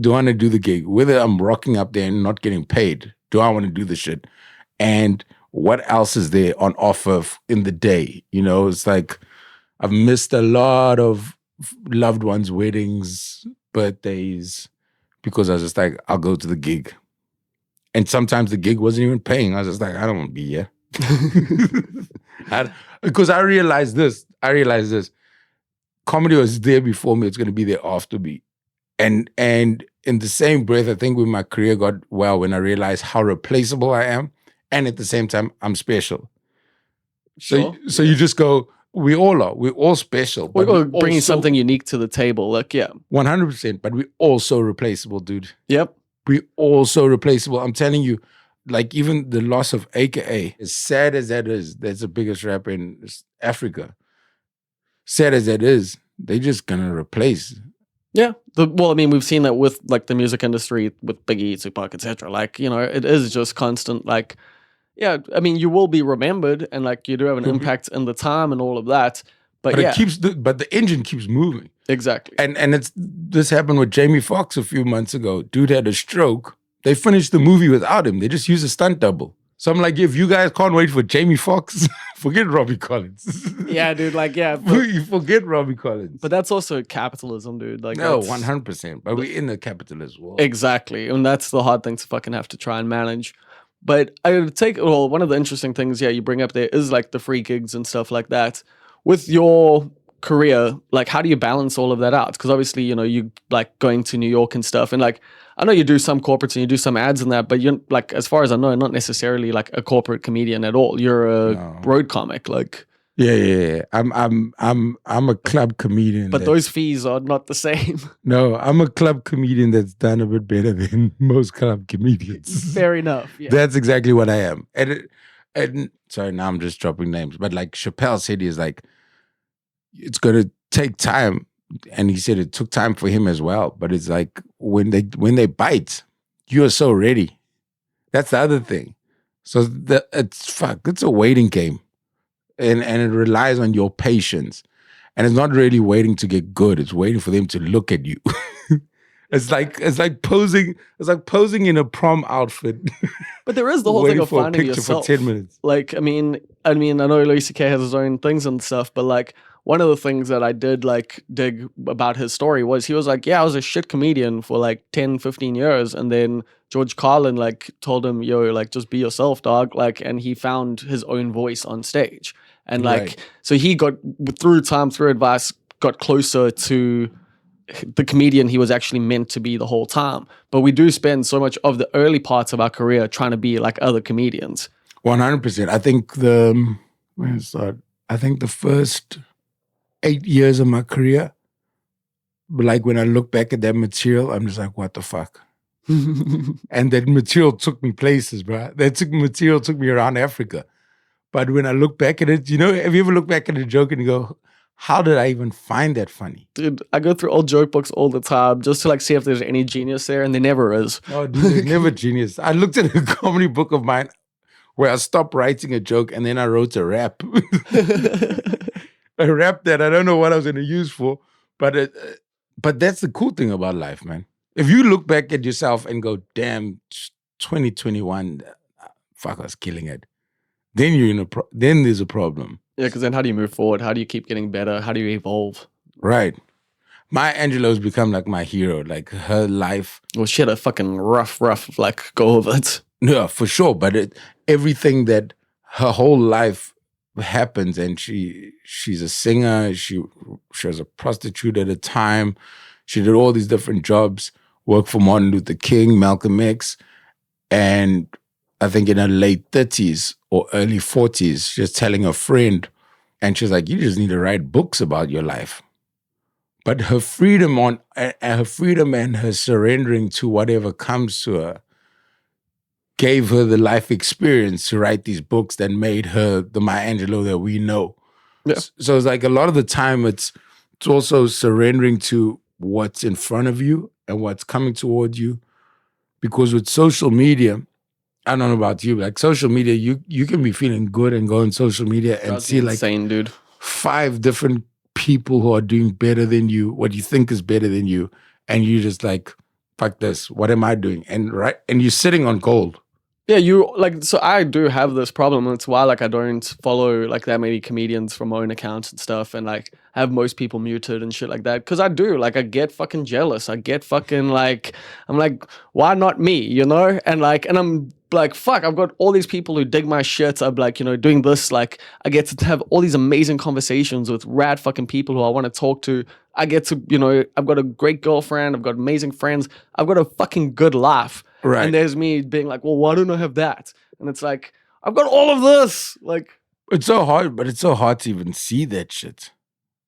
Do I want to do the gig? Whether I'm rocking up there and not getting paid, do I want to do the shit? And what else is there on offer in the day? You know, it's like I've missed a lot of loved ones' weddings, birthdays, because I was just like, I'll go to the gig. And sometimes the gig wasn't even paying. I was just like, I don't want to be here. Because I realized this. Comedy was there before me. It's going to be there after me. And in the same breath, I think when my career got well, when I realized how replaceable I am, and at the same time, I'm special. Sure. So you just go, we all are. We're all special. We're bringing something unique to the table. Like, yeah. 100%. But we're also replaceable, dude. Yep. We're also replaceable. I'm telling you, like even the loss of AKA, as sad as that is, that's the biggest rapper in Africa. Sad as that is, they're just going to replace. Yeah. Well, I mean, we've seen that with like the music industry with Biggie, Tupac, etc. Like, you know, it is just constant. Like, yeah, I mean, you will be remembered, and like you do have an impact in the time and all of that. But yeah, but the engine keeps moving. Exactly. And this happened with Jamie Foxx a few months ago. Dude had a stroke. They finished the movie without him. They just used a stunt double. So I'm like, if you guys can't wait for Jamie Foxx, forget Robby Collins. Yeah, dude. Like, yeah. You forget Robby Collins. But that's also capitalism, dude. Like, no, 100%. But we're in a capitalist world. Exactly. And that's the hard thing to fucking have to try and manage. But I would take, well, one of the interesting things, yeah, you bring up there is like the free gigs and stuff like that. With your career, like, how do you balance all of that out? Because obviously, you know, you like going to New York and stuff, and like, I know you do some corporates and you do some ads and that, but you're like, as far as I know, not necessarily like a corporate comedian at all. You're a road comic, like. Yeah. I'm a club comedian. But those fees are not the same. No, I'm a club comedian that's done a bit better than most club comedians. Fair enough. Yeah. That's exactly what I am. And sorry, now I'm just dropping names, but like Chappelle said, he's like, it's gonna take time, and he said it took time for him as well. But it's like when they bite, you are so ready. That's the other thing. So it's a waiting game. And it relies on your patience. And it's not really waiting to get good. It's waiting for them to look at you. It's like posing in a prom outfit. But there is the whole thing of finding yourself. For 10 minutes. Like, I mean, I know Louis C.K. has his own things and stuff, but like one of the things that I did like dig about his story was he was like, yeah, I was a shit comedian for like 10, 15 years. And then George Carlin like told him, yo, like just be yourself, dog. Like, and he found his own voice on stage. And like, so he got through advice, got closer to the comedian he was actually meant to be the whole time. But we do spend so much of the early parts of our career trying to be like other comedians. 100%. I think the first 8 years of my career, like when I look back at that material, I'm just like, what the fuck? And that material took me places, bro. Material took me around Africa. But when I look back at it, you know, have you ever looked back at a joke and you go, how did I even find that funny? Dude, I go through old joke books all the time just to like see if there's any genius there, and there never is. Oh, dude, there's never genius. I looked at a comedy book of mine where I stopped writing a joke and then I wrote a rap. A rap that I don't know what I was going to use for, but that's the cool thing about life, man. If you look back at yourself and go, damn, 2021, fuck, I was killing it. Then you're then there's a problem. Yeah, because then how do you move forward? How do you keep getting better? How do you evolve? Right. Maya Angelou's become like my hero. Like her life. Well, she had a fucking rough, like go of it. Yeah, for sure. But everything that her whole life happens, and she's a singer. She was a prostitute at a time. She did all these different jobs. Worked for Martin Luther King, Malcolm X, and I think in her late 30s or early 40s, she was telling a friend, and she's like, "You just need to write books about your life." But her freedom and her surrendering to whatever comes to her gave her the life experience to write these books that made her the Maya Angelou that we know. Yeah. So it's like a lot of the time it's also surrendering to what's in front of you and what's coming toward you. Because with social media, I don't know about you, like social media, you can be feeling good and go on social media and see like insane, dude. 5 different people who are doing better than you, what you think is better than you, and you just like, fuck this, what am I doing? And you're sitting on gold. Yeah, you like, so I do have this problem. That's why like I don't follow like that many comedians from my own accounts and stuff, and like have most people muted and shit like that. Cause I do, like I get fucking jealous. I get fucking like, I'm like, why not me, you know? And I'm like, fuck, I've got all these people who dig my shit. I'm like, you know, doing this, like I get to have all these amazing conversations with rad fucking people who I want to talk to. I get to, you know, I've got a great girlfriend. I've got amazing friends. I've got a fucking good life. Right. And there's me being like, well, why don't I have that? And it's like, I've got all of this. Like, it's so hard, but it's so hard to even see that shit.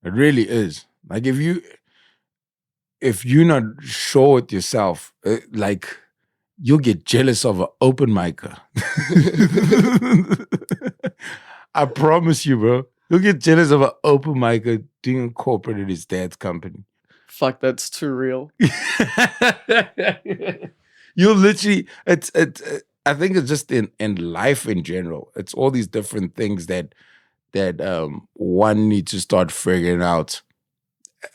It really is. Like if you're not sure with yourself, like you'll get jealous of an open micer. I promise you, bro. You'll get jealous of an open micer doing a corporate at his dad's company. Fuck, that's too real. You'll literally, I think it's just in life in general. It's all these different things that one needs to start figuring out,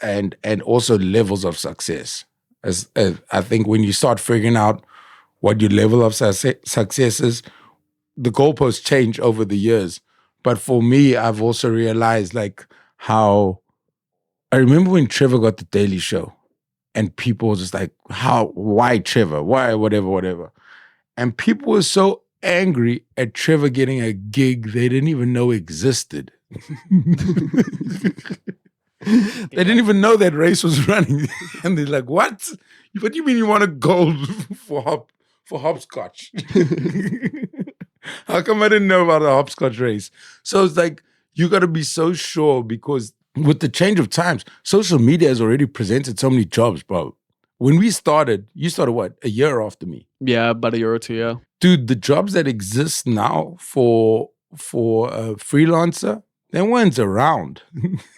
and also levels of success. As I think when you start figuring out what your level of success is, the goalposts change over the years. But for me, I've also realized like how, I remember when Trevor got the Daily Show. And people were just like, why Trevor? Why whatever? And people were so angry at Trevor getting a gig they didn't even know existed. They didn't even know that race was running. And they're like, what? What do you mean you want a gold for hopscotch? How come I didn't know about the hopscotch race? So it's like, you got to be so sure, because with the change of times, social media has already presented so many jobs, bro. When we started, you started what? A year after me. Yeah, about a year or 2, yeah. Dude, the jobs that exist now for a freelancer, they weren't around.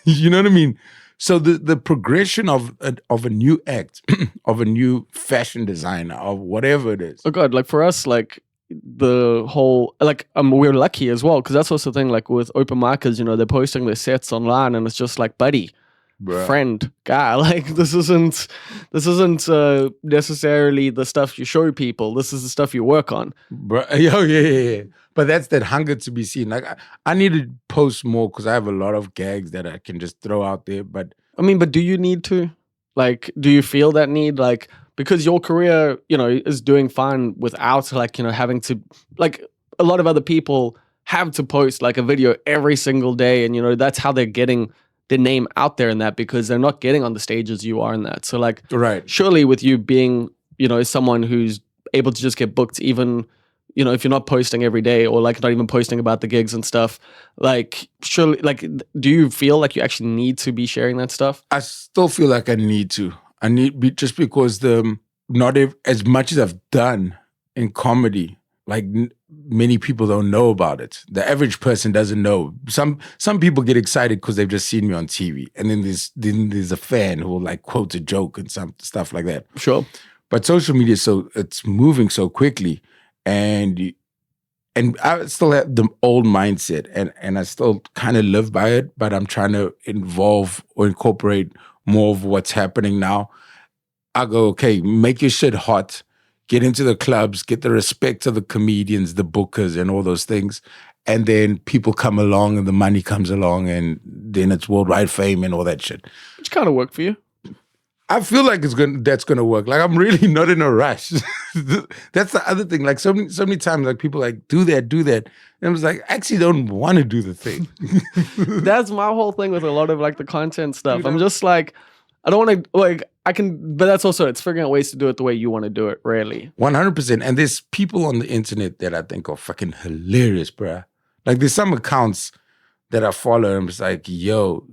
You know what I mean? So the progression of a new act, of a new fashion designer, of whatever it is. Oh God, like for us, like the whole, like we're lucky as well, because that's also the thing, like with open micers, you know, they're posting their sets online and it's just like, buddy, bruh, friend, guy, like this isn't necessarily the stuff you show people. This is the stuff you work on. Yeah. But that's that hunger to be seen. Like I need to post more because I have a lot of gags that I can just throw out there. But I mean, but do you need to? Like, do you feel that need? Like, because your career, you know, is doing fine without, like, you know, having to, like, a lot of other people have to post like a video every single day, and you know that's how they're getting their name out there in that, because they're not getting on the stages you are in that. So like, right, surely with you being, you know, someone who's able to just get booked, even, you know, if you're not posting every day or like not even posting about the gigs and stuff, like surely, like, do you feel like you actually need to be sharing that stuff? I still feel like I need to. Just because as much as I've done in comedy, like many people don't know about it. The average person doesn't know. Some people get excited because they've just seen me on TV, and then there's a fan who will like quote a joke and some stuff like that. Sure. But social media, it's moving so quickly, and I still have the old mindset, and I still kind of live by it. But I'm trying to involve or incorporate more of what's happening now. I go, okay, make your shit hot. Get into the clubs, get the respect of the comedians, the bookers, and all those things. And then people come along and the money comes along, and then it's worldwide fame and all that shit. Which kind of worked for you? I feel like that's gonna work. Like, I'm really not in a rush. That's the other thing. Like, so many times, like, people like, do that. And I was like, I actually don't want to do the thing. That's my whole thing with a lot of like the content stuff. I'm just like, I don't want to, like, I can, but that's also, it's figuring out ways to do it the way you want to do it, really. 100%. And there's people on the internet that I think are fucking hilarious, bruh. Like, there's some accounts that I follow, and I'm just like, yo,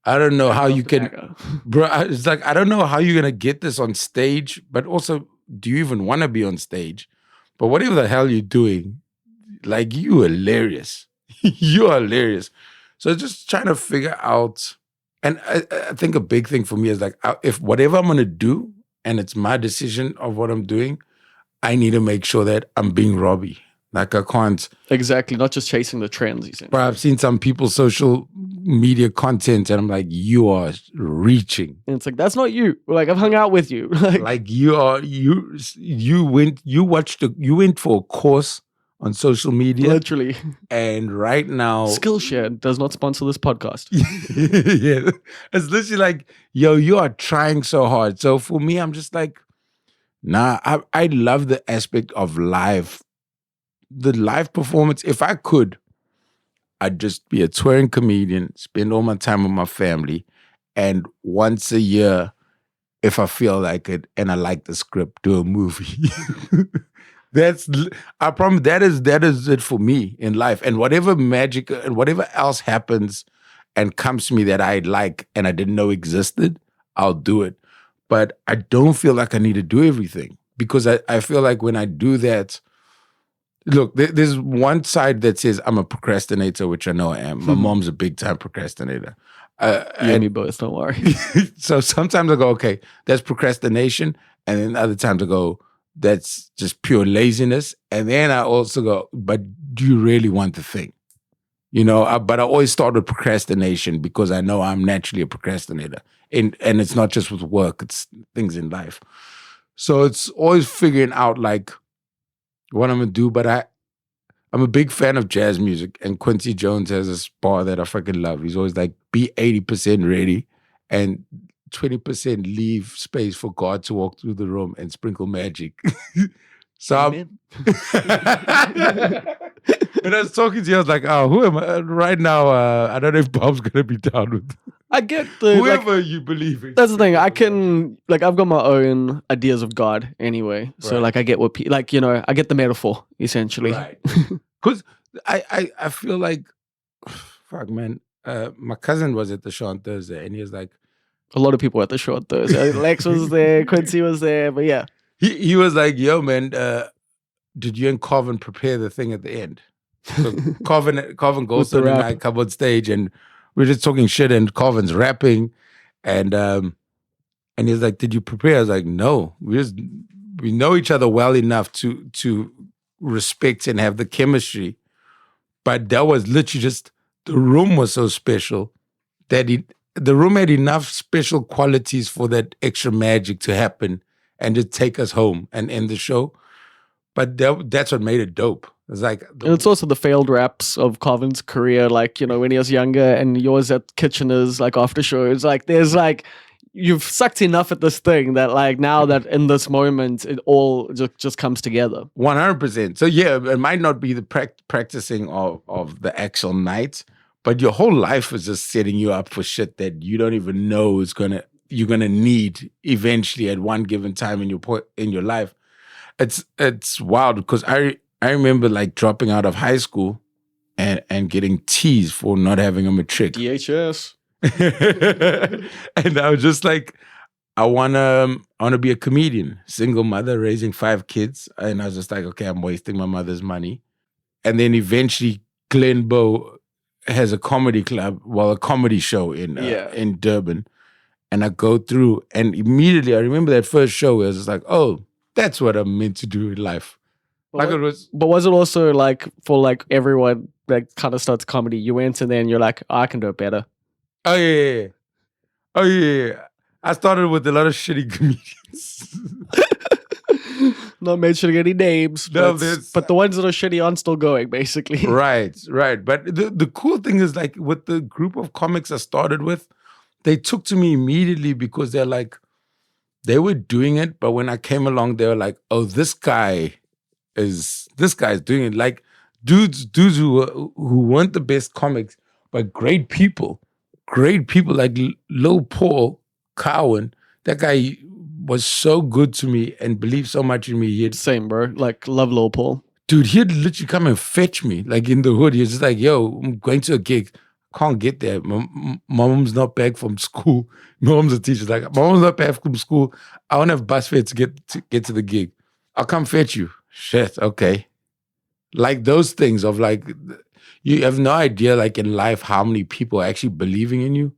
I don't know how you can, bro. It's like, I don't know how you're going to get this on stage, but also, do you even want to be on stage? But whatever the hell you're doing, like, you hilarious. You are hilarious. So just trying to figure out, and I think a big thing for me is like, if whatever I'm going to do, and it's my decision of what I'm doing, I need to make sure that I'm being Robby. Like, I can't. Exactly. Not just chasing the trends. But I've seen some people's social media content, and I'm like, you are reaching. And it's like, that's not you. Like, I've hung out with you. Like you went for a course on social media. Literally. And right now, Skillshare does not sponsor this podcast. Yeah. It's literally like, yo, you are trying so hard. So for me, I'm just like, nah, I love the aspect of live. The live performance. If I could, I'd just be a touring comedian, spend all my time with my family, and once a year, if I feel like it and I like the script, do a movie. I promise that is it for me in life. And whatever magic and whatever else happens and comes to me that I like and I didn't know existed, I'll do it. But I don't feel like I need to do everything, because I feel like when I do that, look, there's one side that says I'm a procrastinator, which I know I am. My mom's a big time procrastinator. You and me both, don't worry. So sometimes I go, okay, that's procrastination. And then other times I go, that's just pure laziness. And then I also go, but do you really want the thing? You know, but I always start with procrastination because I know I'm naturally a procrastinator. And it's not just with work, it's things in life. So it's always figuring out like what I'm going to do. But I'm a big fan of jazz music. And Quincy Jones has this bar that I fucking love. He's always like, be 80% ready and 20% leave space for God to walk through the room and sprinkle magic. So when I was talking to you, I was like, oh, who am I? Right now, I don't know if Bob's going to be down with it. I get the whoever you believe in. That's the thing. I can I've got my own ideas of God anyway. So like I get what I get the metaphor essentially. Right. Because I feel like, fuck man, my cousin was at the show on Thursday, and he was like, a lot of people at the show on Thursday. Lex was there, Quincy was there, but yeah. He was like, yo man, did you and Carvin prepare the thing at the end? So Carvin goes and I come on stage, and we're just talking shit, and Carvin's rapping, and he's like, did you prepare? I was like, no. We know each other well enough to respect and have the chemistry. But that was literally just, the room was so special that the room had enough special qualities for that extra magic to happen and just take us home and end the show. But that's what made it dope. It's like, and it's also the failed raps of Carvin's career, like, when he was younger, and yours at Kitchener's, like after shows. Like, there's like, you've sucked enough at this thing that like now that in this moment it all just comes together. 100%. So yeah, it might not be the practicing of the actual night, but your whole life is just setting you up for shit that you don't even know you're gonna need eventually at one given time in your life. It's wild because I remember like dropping out of high school and getting teased for not having a matric. DHS. And I was just like, I wanna be a comedian, single mother raising 5 kids. And I was just like, okay, I'm wasting my mother's money. And then eventually Glen Bow has a comedy club, a comedy show in Durban. And I go through, and immediately I remember that first show where I was just like, oh, that's what I'm meant to do in life. But was it also like for like everyone that kind of starts comedy, you went and then you're like, oh, I can do it better. Oh yeah. Oh yeah. I started with a lot of shitty comedians. Not mentioning any names, No, but the ones that are shitty aren't still going, basically. Right. But the cool thing is, like, with the group of comics I started with, they took to me immediately because they're like, they were doing it, but when I came along, they were like, oh, this guy's doing it. Like dudes who weren't the best comics, but great people like Lil Paul Cowan. That guy was so good to me and believed so much in me. Same, bro. Like, love Lil Paul. Dude, he'd literally come and fetch me, like in the hood. He's just like, yo, I'm going to a gig. Can't get there. My mom's not back from school. My mom's a teacher. Like, my mom's not back from school. I don't have bus fare to get to the gig. I'll come fetch you. Shit, okay. Like those things of like, you have no idea, like in life, how many people are actually believing in you.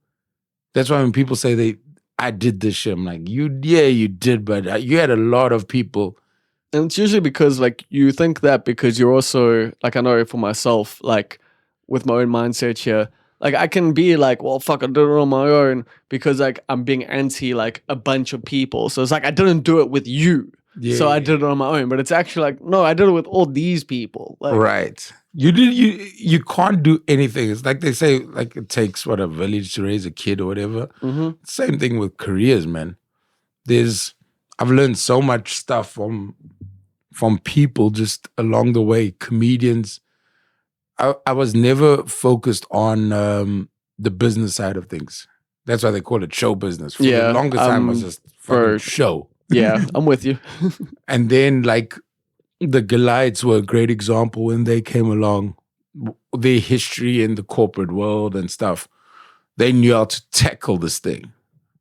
That's why when people say I did this shit, I'm like, you did, but you had a lot of people. And it's usually because like you think that because you're also, like, I know for myself, like with my own mindset here, like I can be like, well, fuck, I did it on my own because like I'm being anti like a bunch of people. So it's like I didn't do it with you. Yeah. So I did it on my own. But it's actually like, no, I did it with all these people. Like, right. You can't do anything. It's like they say, like it takes a village to raise a kid or whatever. Mm-hmm. Same thing with careers, man. I've learned so much stuff from people just along the way. Comedians. I was never focused on the business side of things. That's why they call it show business. For the longest time, it was just fucking show. Yeah, I'm with you. And then, like, the Goliaths were a great example when they came along. Their history in the corporate world and stuff, they knew how to tackle this thing.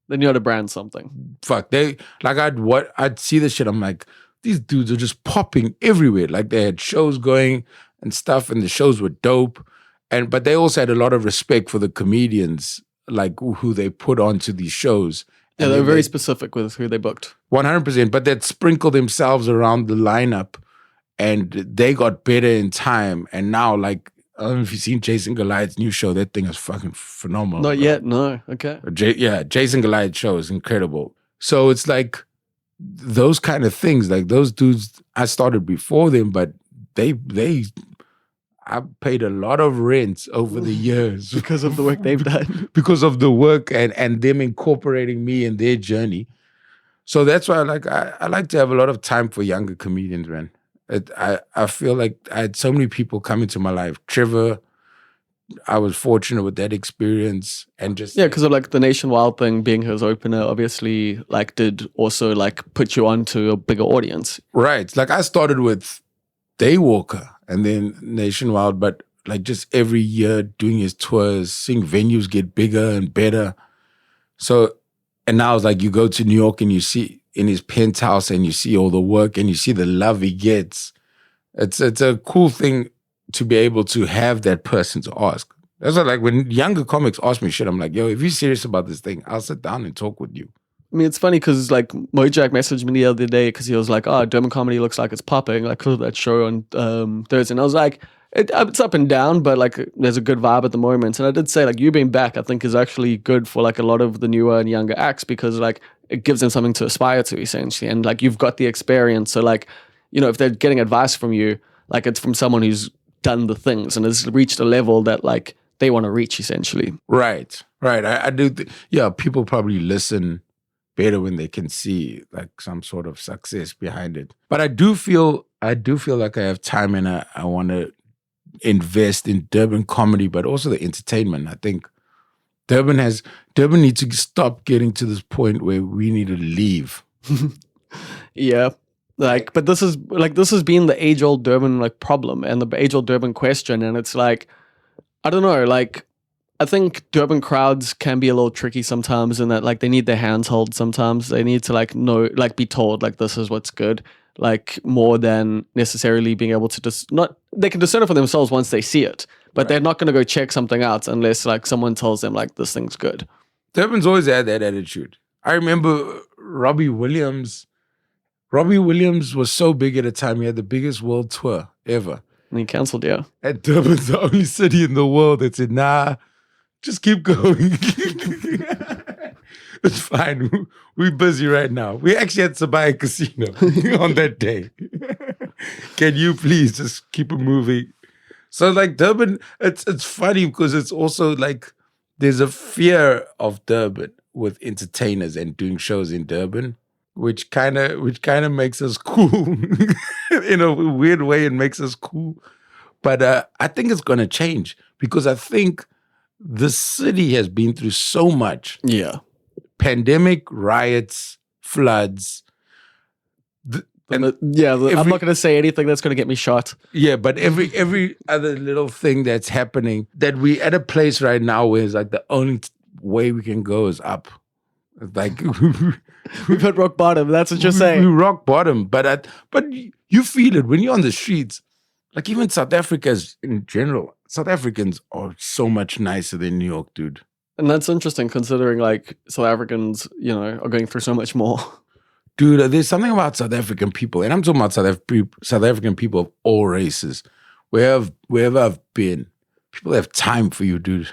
They knew how to brand something. Fuck, I'd see this shit. I'm like, these dudes are just popping everywhere. Like, they had shows going and stuff, and the shows were dope. But they also had a lot of respect for the comedians, like who they put onto these shows. Yeah, they were very specific with who they booked. 100%. But they'd sprinkle themselves around the lineup, and they got better in time. And now, like, I don't know if you've seen Jason Goliath's new show. That thing is fucking phenomenal. Not yet, no. Okay. Jason Goliath's show is incredible. So it's like those kind of things. Like those dudes, I started before them, but I paid a lot of rent over the years. Because of the work they've done. Because of the work and them incorporating me in their journey. So that's why I like to have a lot of time for younger comedians, man. I feel like I had so many people come into my life. Trevor, I was fortunate with that experience. And just because of like the Nationwide thing being his opener, obviously like did also like put you onto a bigger audience. Right. Like I started with Daywalker and then Nationwide, but like just every year doing his tours, seeing venues get bigger and better. So, and now it's like you go to New York and you see in his penthouse and you see all the work and you see the love he gets. It's a cool thing to be able to have that person to ask. That's why, like, when younger comics ask me shit, I'm like, yo, if you're serious about this thing, I'll sit down and talk with you. I mean, it's funny because like Mojack messaged me the other day because he was like, oh, Durban comedy looks like it's popping, like because of that show on Thursday. And I was like, it's up and down, but like there's a good vibe at the moment. And I did say like you being back, I think is actually good for like a lot of the newer and younger acts because like it gives them something to aspire to essentially. And like you've got the experience. So like, you know, if they're getting advice from you, like it's from someone who's done the things and has reached a level that like they want to reach essentially. Right. I do. People probably listen better when they can see like some sort of success behind it. But I do feel like I have time and I want to invest in Durban comedy, but also the entertainment. I think Durban needs to stop getting to this point where we need to leave. Yeah. Like, but this has been the age-old Durban like problem and the age-old Durban question. And it's like, I don't know, like I think Durban crowds can be a little tricky sometimes in that like they need their hands held sometimes. They need to like know, like be told like this is what's good, like more than necessarily being able to just not, they can discern it for themselves once they see it, but they're not going to go check something out unless like someone tells them like this thing's good. Durban's always had that attitude. I remember Robby Williams. Robby Williams was so big at the time. He had the biggest world tour ever. And he cancelled, yeah. And Durban's the only city in the world that said, nah, just keep going. It's fine. We're busy right now. We actually had to buy a casino on that day. Can you please just keep it moving? So like Durban, it's funny because it's also like there's a fear of Durban with entertainers and doing shows in Durban, which kind of makes us cool. In a weird way, it makes us cool. But I think it's going to change because I think the city has been through so much. Yeah. Pandemic, riots, floods. I'm not going to say anything that's going to get me shot. Yeah, but every other little thing that's happening, that we at a place right now where it's like the only way we can go is up. It's like we've hit rock bottom. That's what you're saying. We rock bottom, but you feel it when you're on the streets. Like even South Africans in general, South Africans are so much nicer than New York, dude. And that's interesting considering like South Africans, are going through so much more. Dude, there's something about South African people, and I'm talking about South African people of all races. Wherever I've been, people have time for you, dude.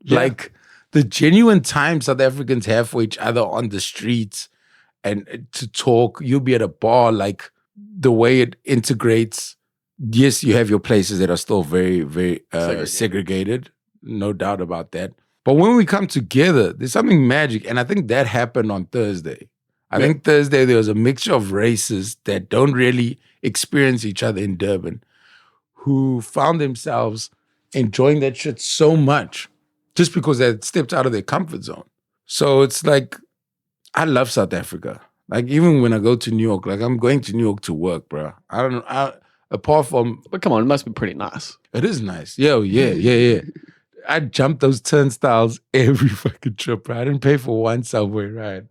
Yeah. Like the genuine time South Africans have for each other on the streets and to talk. You'll be at a bar, like the way it integrates. Yes, you have your places that are still very, very segregated. No doubt about that. But when we come together, there's something magic. And I think that happened on Thursday. I think Thursday there was a mixture of races that don't really experience each other in Durban who found themselves enjoying that shit so much just because they had stepped out of their comfort zone. So it's like, I love South Africa. Like even when I go to New York, like I'm going to New York to work, bro. I don't know. Apart from... But come on, it must be pretty nice. It is nice. Yeah. I jumped those turnstiles every fucking trip, bro. I didn't pay for one subway ride.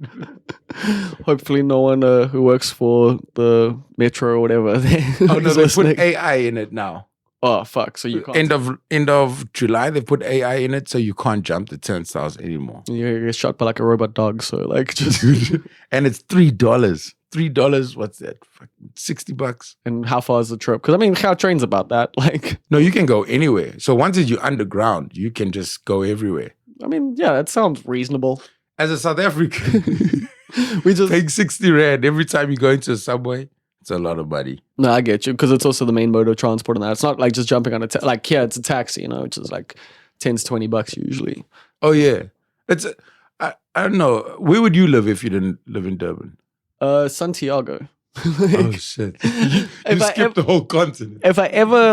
Hopefully no one who works for the metro or whatever. Oh, no, they put AI in it now. Oh, fuck. So you can't... End of July, they put AI in it, so you can't jump the turnstiles anymore. You get shot by like a robot dog, so like just... And it's $3. $3, what's that? $60. And how far is the trip? Because I mean, how trains about that? Like, no, you can go anywhere. So once you're underground, you can just go everywhere. I mean, yeah, that sounds reasonable. As a South African, we just paying 60 Rand every time you go into a subway. It's a lot of money. No, I get you, because it's also the main mode of transport and that. It's not like just jumping on a like here, it's a taxi, which is like 10 to 20 bucks usually. Oh yeah, it's I don't know. Where would you live if you didn't live in Durban? Santiago. Oh shit! You skipped the whole continent. If I ever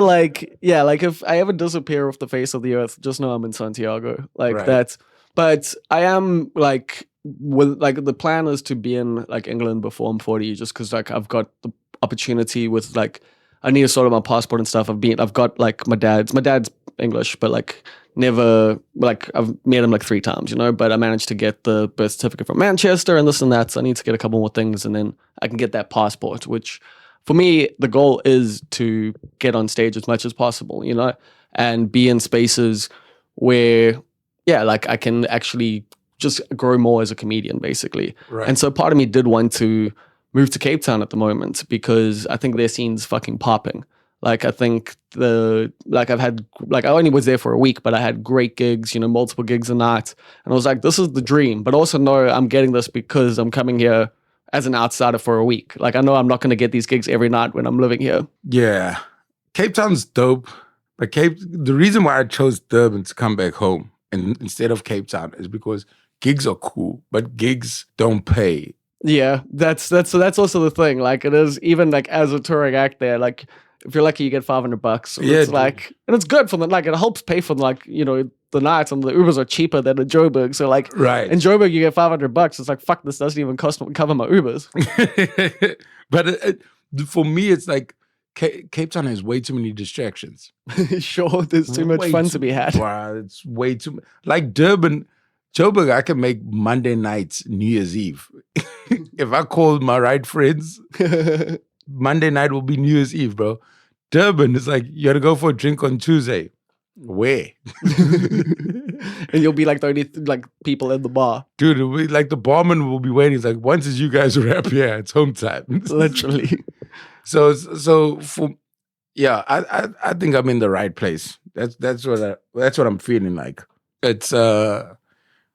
if I ever disappear off the face of the earth, just know I'm in Santiago. Like that. But I am like, the plan is to be in like England before I'm 40, just because like I've got the opportunity with like, I need to sort out my passport and stuff. I've got like my dad's English, but like never, like I've met him like 3 times, but I managed to get the birth certificate from Manchester and this and that. So I need to get a couple more things and then I can get that passport, which for me, the goal is to get on stage as much as possible, and be in spaces where, like I can actually just grow more as a comedian, basically. Right. And so part of me did want to move to Cape Town at the moment because I think their scene's fucking popping. Like I think I've had, like I only was there for a week, but I had great gigs, multiple gigs a night. And I was like, this is the dream, but also know I'm getting this because I'm coming here as an outsider for a week. Like I know I'm not going to get these gigs every night when I'm living here. Yeah. Cape Town's dope. But the reason why I chose Durban to come back home instead of Cape Town is because gigs are cool, but gigs don't pay. Yeah, that's also the thing. Like it is, even like as a touring act there, like if you're lucky, you get $500. Yeah, it's like, and it's good for them. Like it helps pay for like the nights, and the Ubers are cheaper than in Joburg. So like, in Joburg you get $500. It's like, fuck, this doesn't even cover my Ubers. But for me, it's like Cape Town has way too many distractions. Sure, there's too much fun to be had. Wow, it's way too like Durban, Joburg. I can make Monday nights New Year's Eve. If I call my right friends, Monday night will be New Year's Eve, bro. Durban is like you got to go for a drink on Tuesday. Where? And you'll be like the only like people in the bar. Dude, it'll be like the barman will be waiting. It's like once as you guys wrap here, it's home time. Literally. So for I think I'm in the right place. That's what I'm feeling like. It's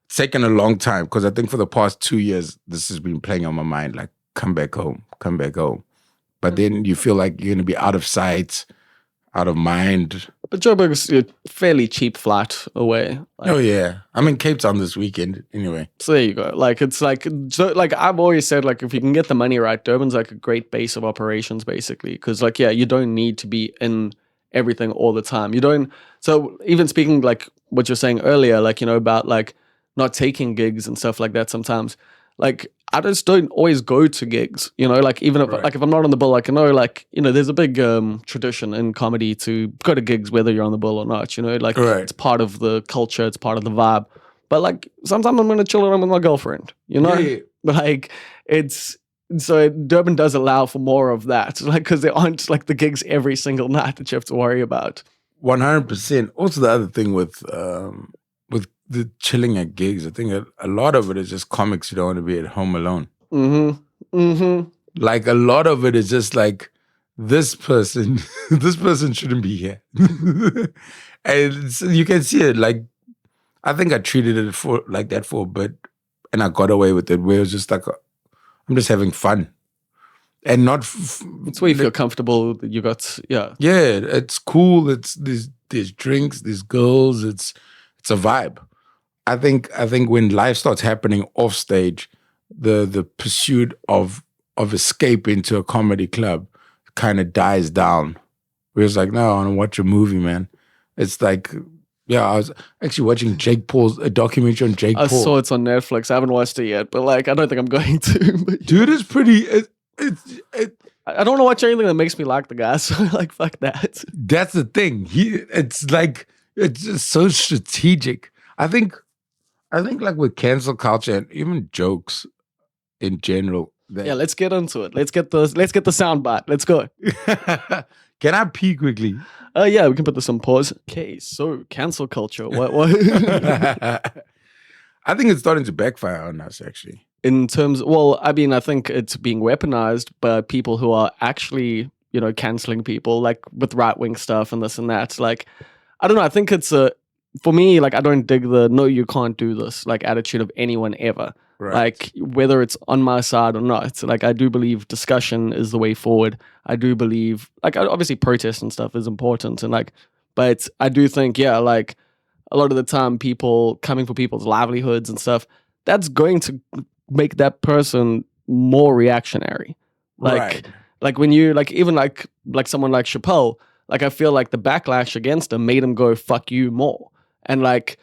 taken a long time because I think for the past 2 years this has been playing on my mind. Like come back home. But then you feel like you're gonna be out of sight, out of mind. But Joburg's a fairly cheap flight away. Like, oh yeah, I'm in Cape Town this weekend anyway. So there you go. Like it's like I've always said, like if you can get the money right, Durban's like a great base of operations, basically. Because like you don't need to be in everything all the time. You don't. So even speaking like what you're saying earlier, like about like not taking gigs and stuff like that. Sometimes, like I just don't always go to gigs. Like even if like if I'm not on the bill, like there's a big tradition in comedy to go to gigs whether you're on the bill or not. Like it's part of the culture, it's part of the vibe. But like sometimes I'm gonna chill at home with my girlfriend. Yeah. Like it's so Durban does allow for more of that, like because there aren't like the gigs every single night that you have to worry about. 100%. Also, the other thing with the chilling at gigs, I think a lot of it is just comics who don't want to be at home alone. Like a lot of it is just like this person shouldn't be here. And so you can see it. Like I think I treated it like that for a bit, and I got away with it. Where it was just like I'm just having fun, and not. It's where you feel comfortable. You got Yeah, it's cool. It's there's drinks, there's girls. It's a vibe. I think when life starts happening off stage, the pursuit of escape into a comedy club kind of dies down. Where it's like, no, I want to watch a movie, man. It's like, I was actually watching a documentary on Jake Paul. I saw it's on Netflix. I haven't watched it yet, but like, I don't think I'm going to. But dude, it's pretty. I don't want to watch anything that makes me like the guy. So like, fuck that. That's the thing. It's just so strategic. I think like with cancel culture and even jokes in general. Let's get into it. Let's get the soundbite. Let's go. Can I pee quickly? Yeah, we can put this on pause. Okay, so cancel culture. What? I think it's starting to backfire on us, actually. In terms, I think it's being weaponized by people who are actually, canceling people, like with right-wing stuff and this and that. Like, I don't know. I think it's for me, like, I don't dig the no, you can't do this, like, attitude of anyone ever. Right. Like, whether it's on my side or not. Like, I do believe discussion is the way forward. I do believe, like, obviously protest and stuff is important. And, like, but I do think, like, a lot of the time people coming for people's livelihoods and stuff, that's going to make that person more reactionary. Like when you, like, even like someone like Chappelle, like, I feel like the backlash against him made him go, fuck you more. And, like,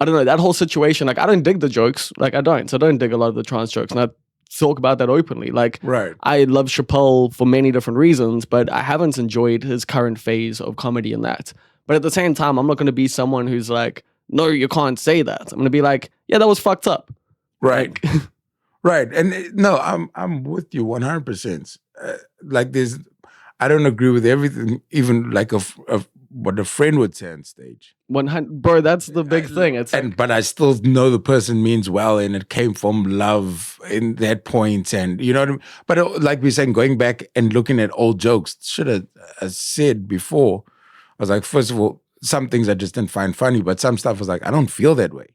I don't know, that whole situation, like, I don't dig the jokes. Like, I don't. So I don't dig a lot of the trans jokes. And I talk about that openly. Like, I love Chappelle for many different reasons, but I haven't enjoyed his current phase of comedy in that. But at the same time, I'm not going to be someone who's like, no, you can't say that. I'm going to be like, yeah, that was fucked up. Right. Like, right. And no, I'm with you 100%. Like, I don't agree with everything, even like what a friend would say on stage. 100, bro, that's the big thing. It's but I still know the person means well, and it came from love in that point, and you know what I mean? But like we're saying, going back and looking at old jokes, should have said before, I was like, first of all, some things I just didn't find funny, but some stuff was like, I don't feel that way.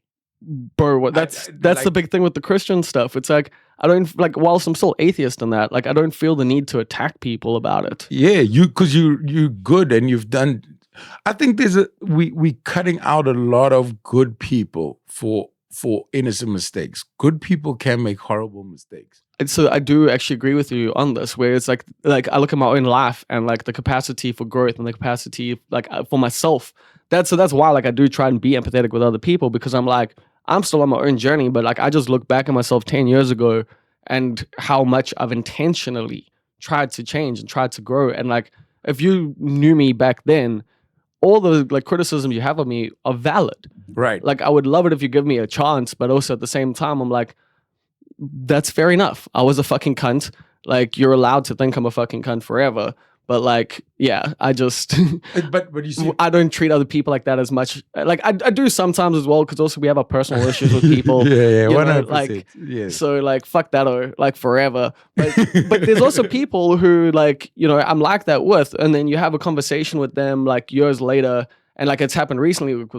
Bro, that's like, the big thing with the Christian stuff. It's like, I don't, like, whilst I'm still atheist in that, like, I don't feel the need to attack people about it. Yeah, because you're good and you've done. I think we cutting out a lot of good people for innocent mistakes. Good people can make horrible mistakes. And so I do actually agree with you on this, where it's like I look at my own life and like the capacity for growth and the capacity like for myself. That's why like I do try and be empathetic with other people, because I'm like, I'm still on my own journey, but like I just look back at myself 10 years ago and how much I've intentionally tried to change and tried to grow. And like, if you knew me back then, all the like criticisms you have of me are valid. Right. Like, I would love it if you give me a chance, but also at the same time, I'm like, that's fair enough. I was a fucking cunt. Like, you're allowed to think I'm a fucking cunt forever. But like, yeah, I just, but you see, I don't treat other people like that as much. Like, I do sometimes as well, because also we have our personal issues with people. yeah, you know, 100%. like, yes. so like, fuck that, or like forever. But there's also people who like, you know, I'm like that with, and then you have a conversation with them like years later, and like it's happened recently with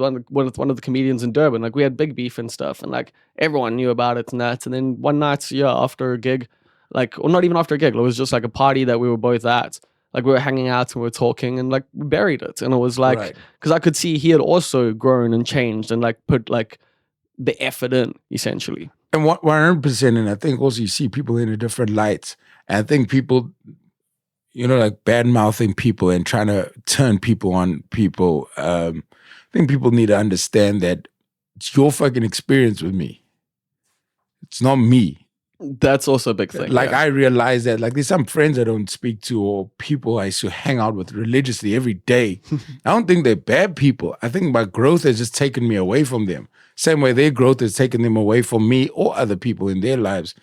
one of the comedians in Durban. Like, we had big beef and stuff, and like everyone knew about it and that. And then one night, yeah, after a gig, like, or not even after a gig, it was just like a party that we were both at. Like, we were hanging out and we were talking, and like we buried it. And it was like, because I could see he had also grown and changed and like put like the effort in, essentially. And 100%. And I think also you see people in a different light. And I think people, you know, like bad mouthing people and trying to turn people on people. I think people need to understand that it's your fucking experience with me. It's not me. That's also a big thing. Like, I realize that, like, there's some friends I don't speak to, or people I used to hang out with religiously every day. I don't think they're bad people. I think my growth has just taken me away from them. Same way their growth has taken them away from me or other people in their lives.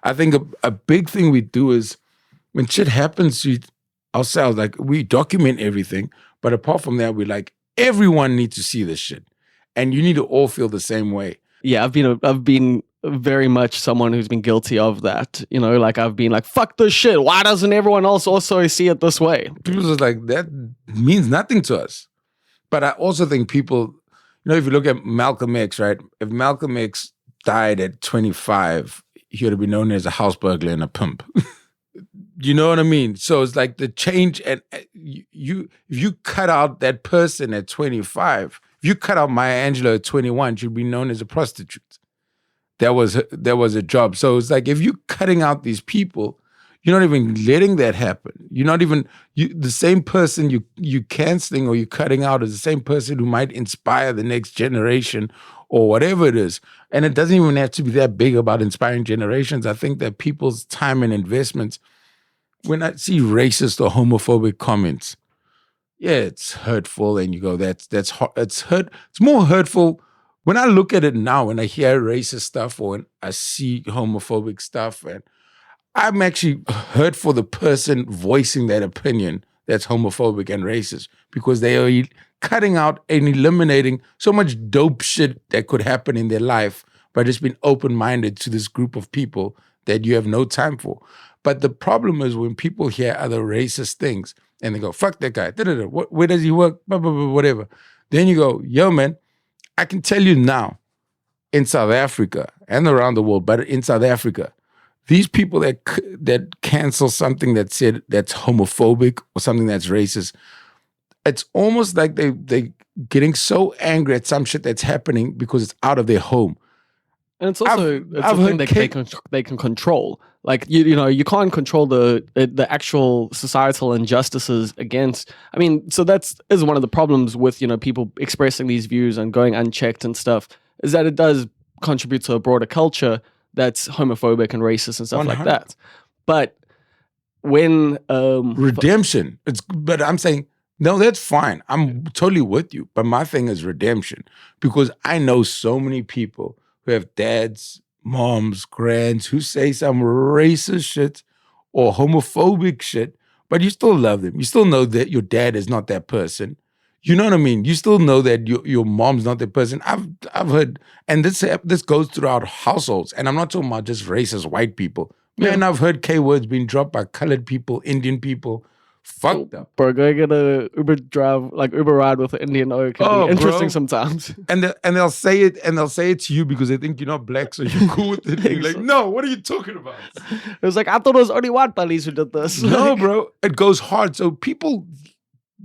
I think a big thing we do is when shit happens to ourselves, like, we document everything, but apart from that, we're like, everyone needs to see this shit. And you need to all feel the same way. Yeah, I've been very much someone who's been guilty of that. You know, like, I've been like, fuck this shit. Why doesn't everyone else also see it this way? People just like, that means nothing to us. But I also think people, you know, if you look at Malcolm X, right? If Malcolm X died at 25, he would have been known as a house burglar and a pimp. You know what I mean? So it's like the change, and if you cut out that person at 25, if you cut out Maya Angelou at 21, she'd be known as a prostitute. That was a job. So it's like, if you're cutting out these people, you're not even letting that happen. You're not even, the same person you canceling or you're cutting out is the same person who might inspire the next generation or whatever it is. And it doesn't even have to be that big about inspiring generations. I think that people's time and investments, when I see racist or homophobic comments, yeah, it's hurtful, and you go, it's hurt. It's more hurtful when I look at it now, when I hear racist stuff or when I see homophobic stuff, and I'm actually hurt for the person voicing that opinion that's homophobic and racist, because they are cutting out and eliminating so much dope shit that could happen in their life by just being open-minded to this group of people that you have no time for. But the problem is when people hear other racist things and they go, fuck that guy, where does he work, blah, blah, blah, whatever. Then you go, yo, man, I can tell you now, in South Africa and around the world, but in South Africa, these people that cancel something that's homophobic or something that's racist, it's almost like they getting so angry at some shit that's happening because it's out of their home. And it's also a thing they can control. Like, you know, you can't control the actual societal injustices against. I mean, so is one of the problems with, you know, people expressing these views and going unchecked and stuff, is that it does contribute to a broader culture that's homophobic and racist and stuff 100. like that. But when redemption, but I'm saying, no, that's fine. I'm totally with you. But my thing is redemption, because I know so many people who have dads, moms, grands who say some racist shit or homophobic shit, but you still love them. You still know that your dad is not that person. You know what I mean? You still know that your mom's not that person. I've heard, and this goes throughout households, and I'm not talking about just racist white people. Man, I've heard K words being dropped by colored people, Indian people. Fucked up. Bro, going get a Uber ride with an Indian O can be interesting sometimes. And they'll say it to you because they think you're not black, so you're cool with it. You're like, no, what are you talking about? It was like, I thought it was only white police who did this. No, bro. It goes hard. So people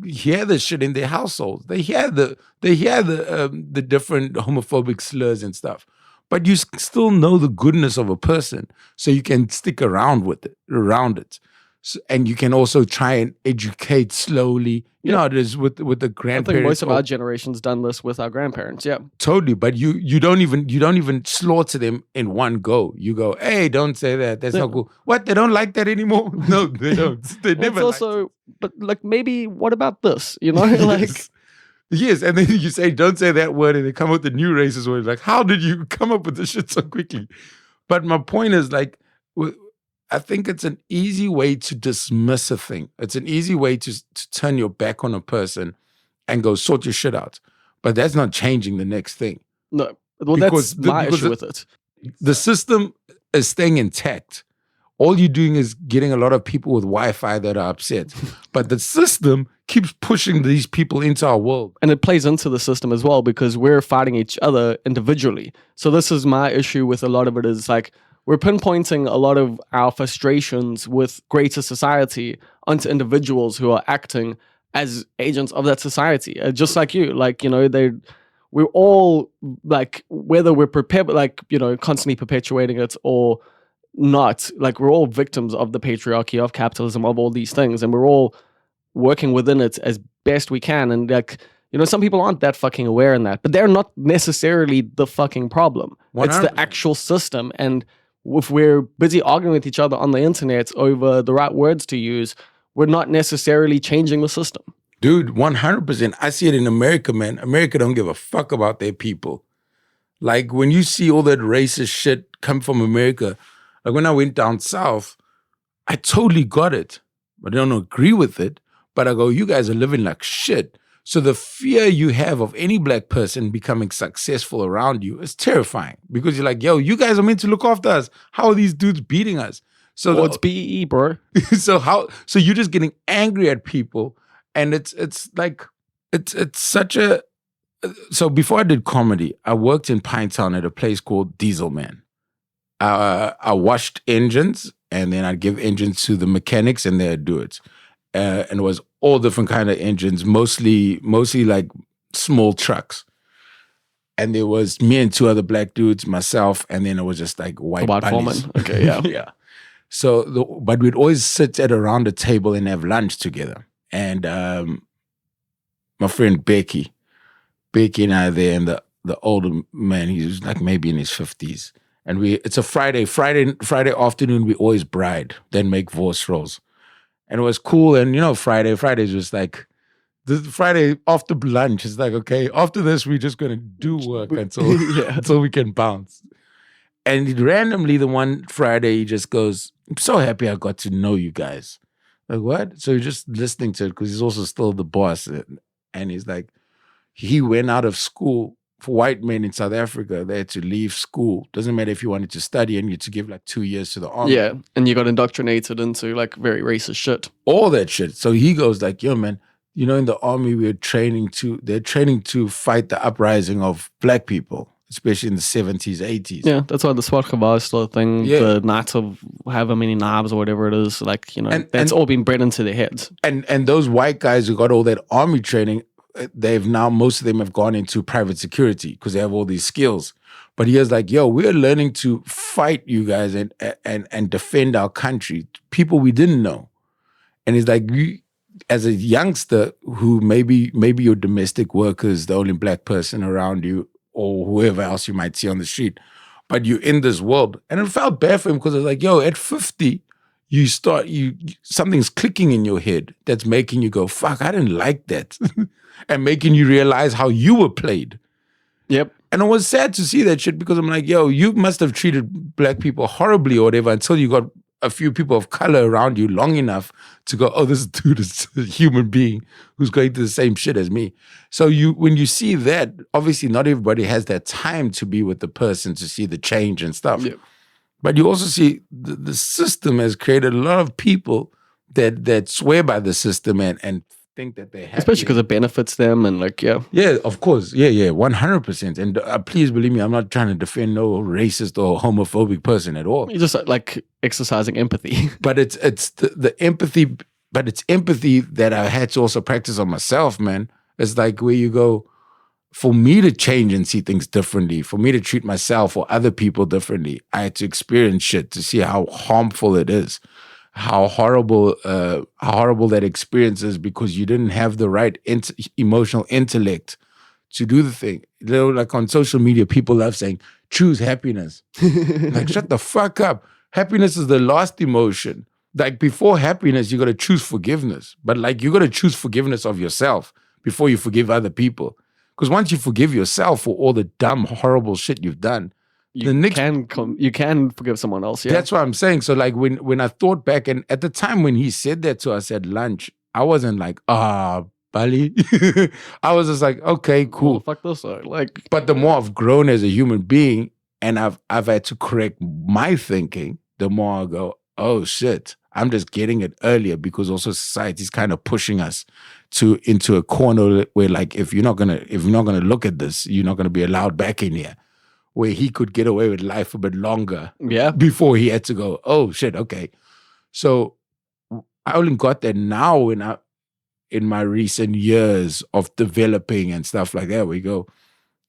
hear this shit in their households. They hear the different homophobic slurs and stuff. But you still know the goodness of a person, so you can stick around it. And you can also try and educate slowly. You know how it is with the I grandparents. think most of our generation's done this with our grandparents. Yeah. Totally, but you don't even slaughter them in one go. You go, hey, don't say that. That's not cool. What? They don't like that anymore? No, they don't. They never. It's also, but like maybe what about this? You know, like yes, and then you say, don't say that word, and they come up with the new racist word. Like, how did you come up with this shit so quickly? But my point is, like, I think it's an easy way to dismiss a thing. It's an easy way to turn your back on a person and go sort your shit out. But that's not changing the next thing. No. Well, that's my issue with it. The system is staying intact. All you're doing is getting a lot of people with Wi-Fi that are upset. But the system keeps pushing these people into our world. And it plays into the system as well because we're fighting each other individually. So this is my issue with a lot of it is like, we're pinpointing a lot of our frustrations with greater society onto individuals who are acting as agents of that society. Just like you, like, you know, we're all like, whether we're prepared, like, you know, constantly perpetuating it or not, like we're all victims of the patriarchy, of capitalism, of all these things. And we're all working within it as best we can. And like, you know, some people aren't that fucking aware in that, but they're not necessarily the fucking problem. 100%. It's the actual system. And if we're busy arguing with each other on the internet over the right words to use, we're not necessarily changing the system. Dude, 100%. I see it in America, man. America don't give a fuck about their people. Like when you see all that racist shit come from America, like when I went down south, I totally got it. I don't agree with it, but I go, you guys are living like shit. So the fear you have of any black person becoming successful around you is terrifying because you're like, yo, you guys are meant to look after us. How are these dudes beating us? So it's BEE, bro. So you're just getting angry at people, and it's like it's such a. So before I did comedy, I worked in Pinetown at a place called Diesel Man. I washed engines, and then I'd give engines to the mechanics, and they'd do it. And it was all different kind of engines, mostly like small trucks. And there was me and two other black dudes, myself, and then it was just like white foreman. Okay, yeah. Yeah. So, but we'd always sit at around the table and have lunch together. And my friend Becky and I are there, and the older man, he was like maybe in his 50s. And it's a Friday afternoon, we always bride, then make Wors rolls. And it was cool. And, you know, Fridays was like, the Friday after lunch is like, okay, after this, we're just going to do work until we can bounce. And randomly, the one Friday, he just goes, I'm so happy I got to know you guys. Like, what? So you're just listening to it because he's also still the boss. And he's like, he went out of school. For white men in South Africa, they had to leave school. Doesn't matter if you wanted to study and you had to give like 2 years to the army. Yeah, and you got indoctrinated into like very racist shit. All that shit. So he goes like, yo, man, you know, in the army, they're training to fight the uprising of black people, especially in the 70s, 80s. Yeah, that's why the Swartgevaar is still a thing. Yeah. The Knights of however many knives or whatever it is, like, you know, that's all been bred into their heads. And those white guys who got all that army training, they've now, most of them have gone into private security because they have all these skills. But he was like, yo, we're learning to fight you guys and defend our country, people we didn't know. And he's like, as a youngster who maybe your domestic worker is the only black person around you or whoever else you might see on the street, but you're in this world. And it felt bad for him because I was like, yo, at 50, something's clicking in your head that's making you go, fuck, I didn't like that. And making you realize how you were played. Yep. And it was sad to see that shit because I'm like, yo, you must have treated black people horribly or whatever until you got a few people of color around you long enough to go, oh, this dude is a human being who's going through the same shit as me. So when you see that, obviously not everybody has that time to be with the person to see the change and stuff. Yep. But you also see the system has created a lot of people that swear by the system and think that they have, especially because it benefits them and like, yeah, of course, 100%. And please believe me, I'm not trying to defend no racist or homophobic person at all. You're just like exercising empathy. But it's the empathy, but it's empathy that I had to also practice on myself, man. It's like where you go, for me to change and see things differently, for me to treat myself or other people differently, I had to experience shit to see how harmful it is. how horrible that experience is because you didn't have the right emotional intellect to do the thing. You know, like on social media, people love saying, choose happiness. Like, shut the fuck up. Happiness is the last emotion. Like, before happiness, you got to choose forgiveness. But like, you got to choose forgiveness of yourself before you forgive other people. Because once you forgive yourself for all the dumb, horrible shit you've done, you can forgive someone else. Yeah, that's what I'm saying. So like when I thought back, and at the time when he said that to us at lunch, I wasn't like, Bali. I was just like, okay, cool. Well, fuck this. Like, but the more I've grown as a human being, and I've had to correct my thinking, the more I go, oh shit, I'm just getting it earlier because also society's kind of pushing us into a corner where like if you're not gonna look at this, you're not gonna be allowed back in here. Where he could get away with life a bit longer. Yeah. Before he had to go, oh shit, okay. So I only got that now in my recent years of developing and stuff like that. We go,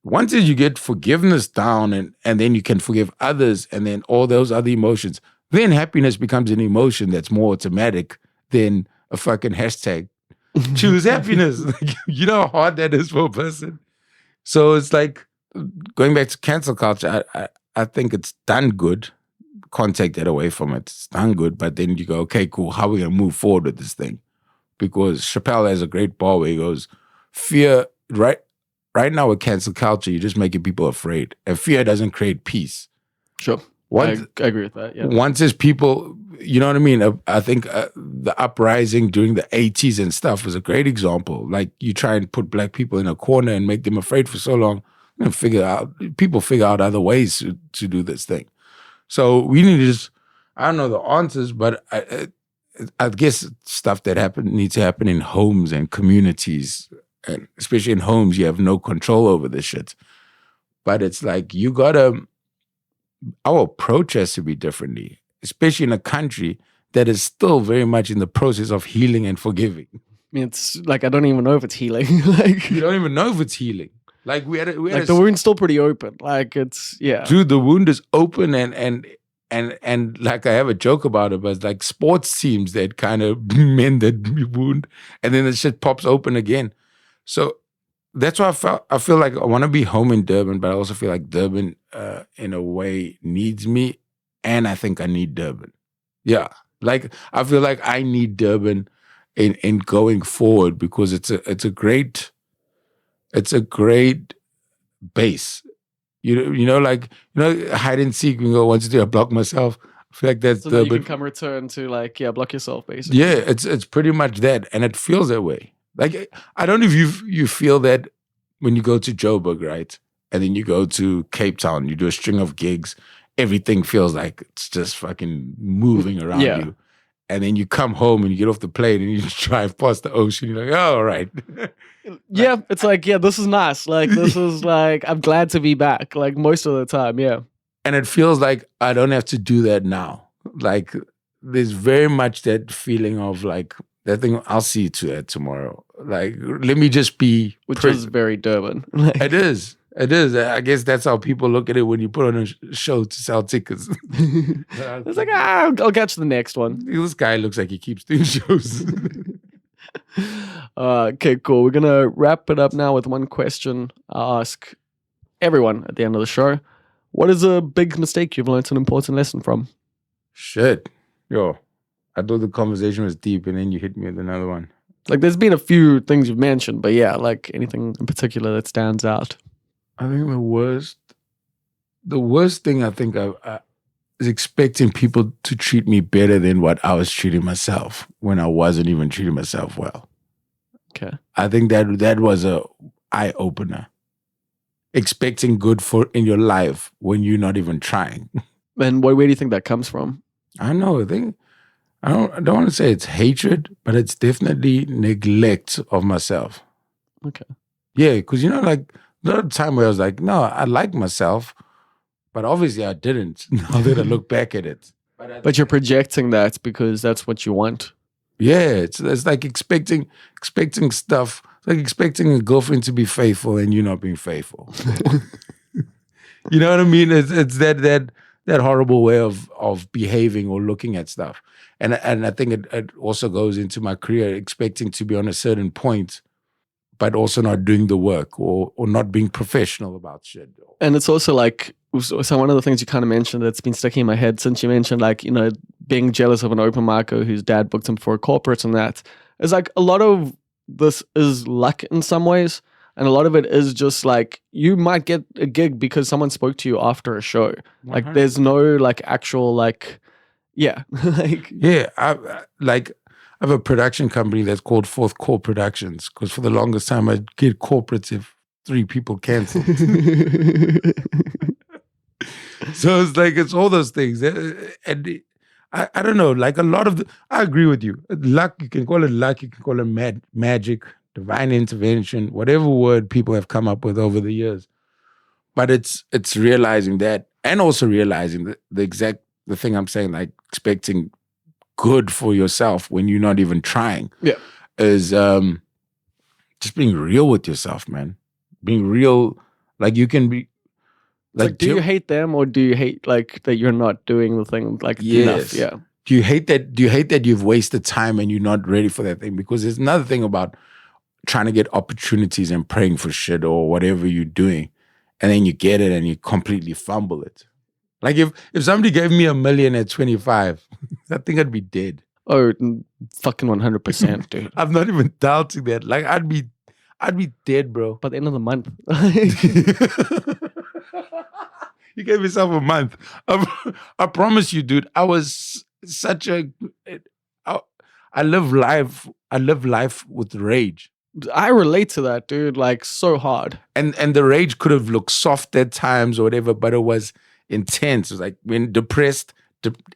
once you get forgiveness down and then you can forgive others and then all those other emotions, then happiness becomes an emotion that's more automatic than a fucking hashtag. Choose happiness. You know how hard that is for a person? So it's like, going back to cancel culture, I think it's done good. Can't take that away from it. It's done good, but then you go, okay, cool. How are we gonna move forward with this thing? Because Chappelle has a great bar where he goes, fear, right now with cancel culture, you're just making people afraid. And fear doesn't create peace. Sure. I agree with that. Yeah. Once there's people, you know what I mean? I think the uprising during the 80s and stuff was a great example. Like you try and put black people in a corner and make them afraid for so long. And people figure out other ways to do this thing. So we need to just, I don't know the answers, but I guess stuff that needs to happen in homes and communities, and especially in homes, you have no control over this shit. But it's like, our approach has to be differently, especially in a country that is still very much in the process of healing and forgiving. I mean, it's like, I don't even know if it's healing. Like, you don't even know if it's healing. Like the wound's still pretty open. Like it's dude, the wound is open and like I have a joke about it, but it's like sports teams that kind of mend that wound and then the shit pops open again. So that's why I feel like I want to be home in Durban, but I also feel like Durban in a way needs me, and I think I need Durban. Yeah, like I feel like I need Durban in going forward because it's a great base. You know, hide and seek. We go, once a day, I block myself. I feel like that's so you can come return to like, block yourself, basically. Yeah, it's pretty much that. And it feels that way. Like, I don't know if you feel that when you go to Joburg, right? And then you go to Cape Town, you do a string of gigs, everything feels like it's just fucking moving around you. And then you come home and you get off the plane and you just drive past the ocean. You're like, oh, all right. Yeah, it's like, this is nice. Like, this is like, I'm glad to be back. Like, most of the time, yeah. And it feels like I don't have to do that now. Like, there's very much that feeling of like, that thing, I'll see you to it tomorrow. Like, let me just be. Which is very Durban. Like, It is. I guess that's how people look at it when you put on a show to sell tickets. It's like, I'll catch the next one. This guy looks like he keeps doing shows. Okay, cool. We're going to wrap it up now with one question I ask everyone at the end of the show. What is a big mistake you've learned an important lesson from? Shit. Yo, I thought the conversation was deep and then you hit me with another one. Like, there's been a few things you've mentioned, but yeah, like anything in particular that stands out. I think the worst thing I think I is expecting people to treat me better than what I was treating myself when I wasn't even treating myself well. Okay. I think that was a eye opener. Expecting good in your life when you're not even trying. And where do you think that comes from? I know. I don't want to say it's hatred, but it's definitely neglect of myself. Okay. Yeah, because like a lot of time where I was like, no, I like myself, but obviously I didn't. Now that I look back at it. But you're projecting that because that's what you want. Yeah, it's like expecting stuff. It's like expecting a girlfriend to be faithful and you not being faithful. You know what I mean? It's that that horrible way of behaving or looking at stuff. And I think it also goes into my career, expecting to be on a certain point, but also not doing the work or not being professional about shit. And it's also like, so one of the things you kind of mentioned that's been sticking in my head since you mentioned, like, you know, being jealous of an open micer whose dad booked him for a corporate and that, is like a lot of this is luck in some ways. And a lot of it is just like, you might get a gig because someone spoke to you after a show. 100%. Like there's no like actual like, yeah. Like, yeah. I have a production company that's called Fourth Core Productions, because for the longest time I'd get corporates if 3 people canceled. So it's like, it's all those things. And I don't know, like a lot of I agree with you. Luck, you can call it luck, you can call it magic, divine intervention, whatever word people have come up with over the years. But it's realizing that, and also realizing the thing I'm saying, like expecting good for yourself when you're not even trying. Yeah. Is just being real with yourself, man. Being real, like you can be like do you hate them, or do you hate like that you're not doing the thing like enough? Yeah. Do you hate that you've wasted time and you're not ready for that thing? Because there's another thing about trying to get opportunities and praying for shit or whatever you're doing, and then you get it and you completely fumble it. Like if somebody gave me $1 million at 25, I think I'd be dead. Oh, fucking 100%, dude. I'm not even doubting that. Like I'd be dead, bro. By the end of the month. You gave yourself a month. I promise you, dude. I was such a. I live life with rage. I relate to that, dude. Like so hard. And the rage could have looked soft at times or whatever, but it was intense. It was like when depressed,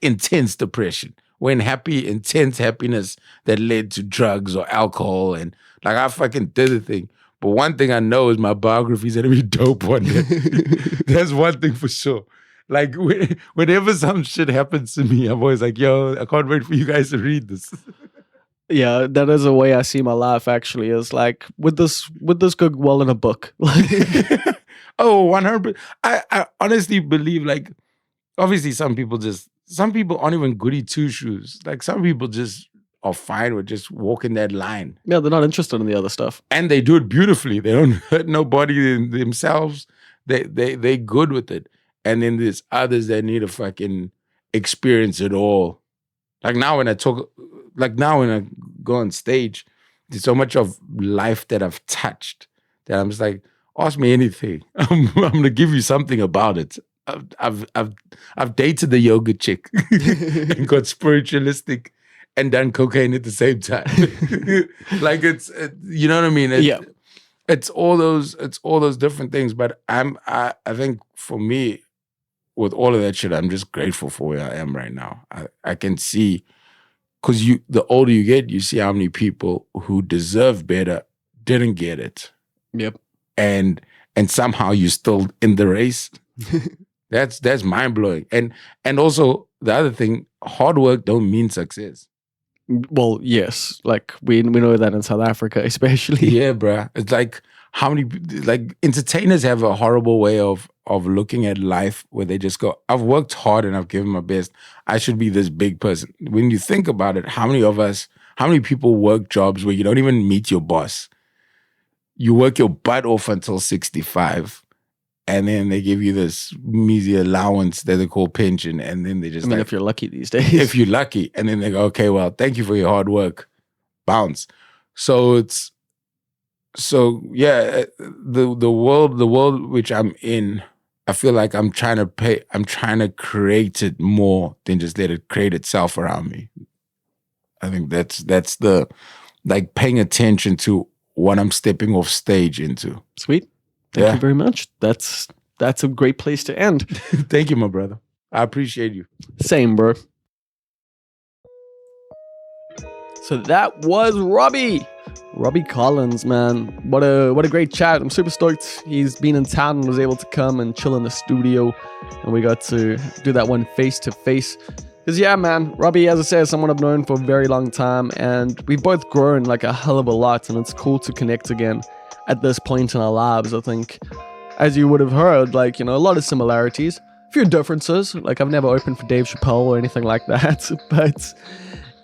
intense depression. When happy, intense happiness that led to drugs or alcohol, and like I fucking did the thing. But one thing I know is my biography's gonna be dope one day. That's one thing for sure. Like whenever some shit happens to me, I'm always like, yo, I can't wait for you guys to read this. Yeah, that is a way I see my life actually, is like would this go well in a book? Oh, 100%. I honestly believe, like, obviously some people aren't even goody two shoes. Like some people just are fine with just walking that line. Yeah, they're not interested in the other stuff. And they do it beautifully. They don't hurt nobody themselves. They good with it. And then there's others that need to fucking experience it all. Like now when I go on stage, there's so much of life that I've touched that I'm just like, ask me anything. I'm gonna give you something about it. I've dated the yoga chick and got spiritualistic and done cocaine at the same time. Like you know what I mean? It's all those different things. But I think for me, with all of that shit, I'm just grateful for where I am right now. I can see, because the older you get, you see how many people who deserve better didn't get it. Yep. And somehow you're still in the race. That's mind blowing. And also the other thing, hard work don't mean success. Well, yes, like we know that in South Africa, especially. Yeah, bruh. It's like how many like entertainers have a horrible way of looking at life where they just go, I've worked hard and I've given my best. I should be this big person. When you think about it, how many people work jobs where you don't even meet your boss? You work your butt off until 65. And then they give you this measly allowance that they call pension. And then they just if you're lucky these days. If you're lucky. And then they go, okay, well, thank you for your hard work. Bounce. So yeah, the world which I'm in, I feel like I'm trying to create it more than just let it create itself around me. I think that's the, like, paying attention to what I'm stepping off stage into. Sweet. Thank you very much. That's a great place to end. Thank you, my brother. I appreciate you. Same, bro. So that was Robby Collins, man. What a great chat. I'm super stoked. He's been in town and was able to come and chill in the studio, and we got to do that one face to face. Because yeah, man, Robby, as I said, is someone I've known for a very long time, and we've both grown like a hell of a lot, and it's cool to connect again at this point in our lives. I think, as you would have heard, like, you know, a lot of similarities, few differences. Like, I've never opened for Dave Chappelle or anything like that. But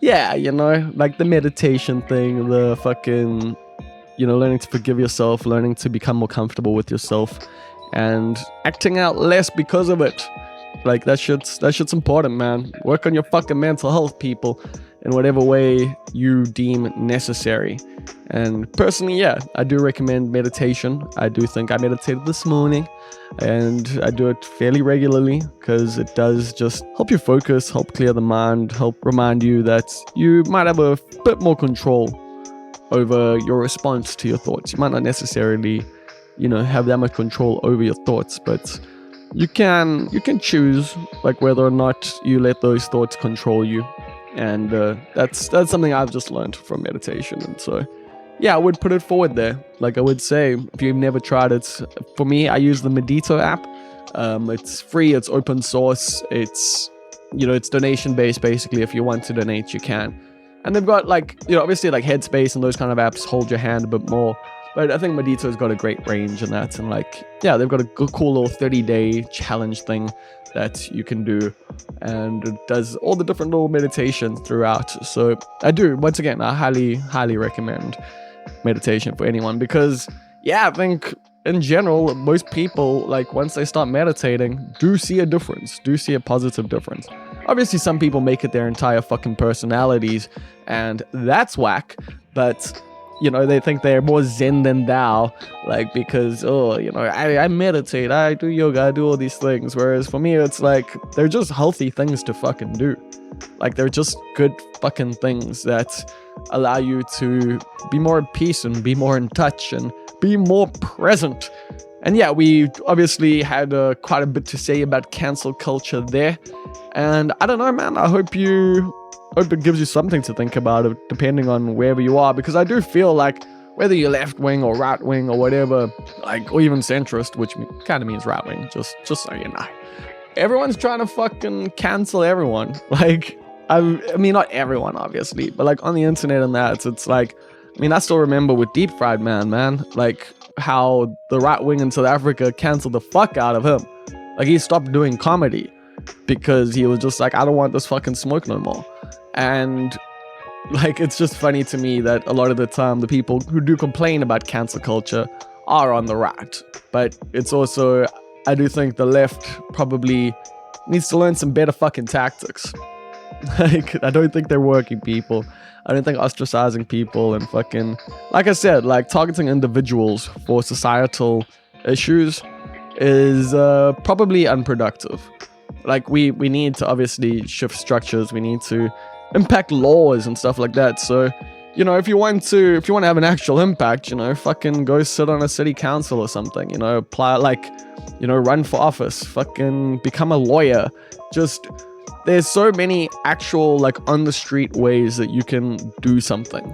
yeah, you know, like the meditation thing, the fucking, you know, learning to forgive yourself, learning to become more comfortable with yourself, and acting out less because of it. Like, that shit's important, man. Work on your fucking mental health, people, in whatever way you deem necessary. And personally, yeah, I do recommend meditation. I do think I meditated this morning, and I do it fairly regularly because it does just help you focus, help clear the mind, help remind you that you might have a bit more control over your response to your thoughts. You might not necessarily, you know, have that much control over your thoughts, but you can choose like whether or not you let those thoughts control you. And that's something I've just learned from meditation. And so yeah, I would put it forward there. Like, I would say, if you've never tried it, for me, I use the Medito app. It's free, it's open source, it's, you know, it's donation based. Basically, if you want to donate, you can. And they've got, like, you know, obviously like Headspace and those kind of apps hold your hand a bit more, but I think Medito's got a great range in that. And like, yeah, they've got a good, cool little 30-day challenge thing that you can do, and it does all the different little meditations throughout. So I do, once again, I highly recommend meditation for anyone, because yeah, I think in general, most people, like, once they start meditating, do see a difference, do see a positive difference. Obviously, some people make it their entire fucking personalities, and that's whack, but you know, they think they're more zen than thou, like, because, oh, you know, I meditate, I do yoga, I do all these things, whereas for me, it's like, they're just healthy things to fucking do. Like, they're just good fucking things that allow you to be more at peace and be more in touch and be more present. And yeah, we obviously had quite a bit to say about cancel culture there. And I don't know, man, I hope it gives you something to think about, depending on wherever you are, because I do feel like whether you're left wing or right wing or whatever, like, or even centrist, which kind of means right wing, just so you know, everyone's trying to fucking cancel everyone. Like, I mean, not everyone, obviously, but like on the internet and that, it's like, I mean, I still remember with Deep Fried Man, like how the right wing in South Africa canceled the fuck out of him. Like, he stopped doing comedy because he was just like, I don't want this fucking smoke no more. And like, it's just funny to me that a lot of the time the people who do complain about cancel culture are on the right. But it's also, I do think the left probably needs to learn some better fucking tactics. Like, I don't think they're working, people. I don't think ostracizing people and fucking, like I said, like targeting individuals for societal issues is probably unproductive. Like, we need to obviously shift structures. We need to impact laws and stuff like that. So, you know, if you want to have an actual impact, you know, fucking go sit on a city council or something, you know, apply, like, you know, run for office, fucking become a lawyer. Just, there's so many actual, like, on the street ways that you can do something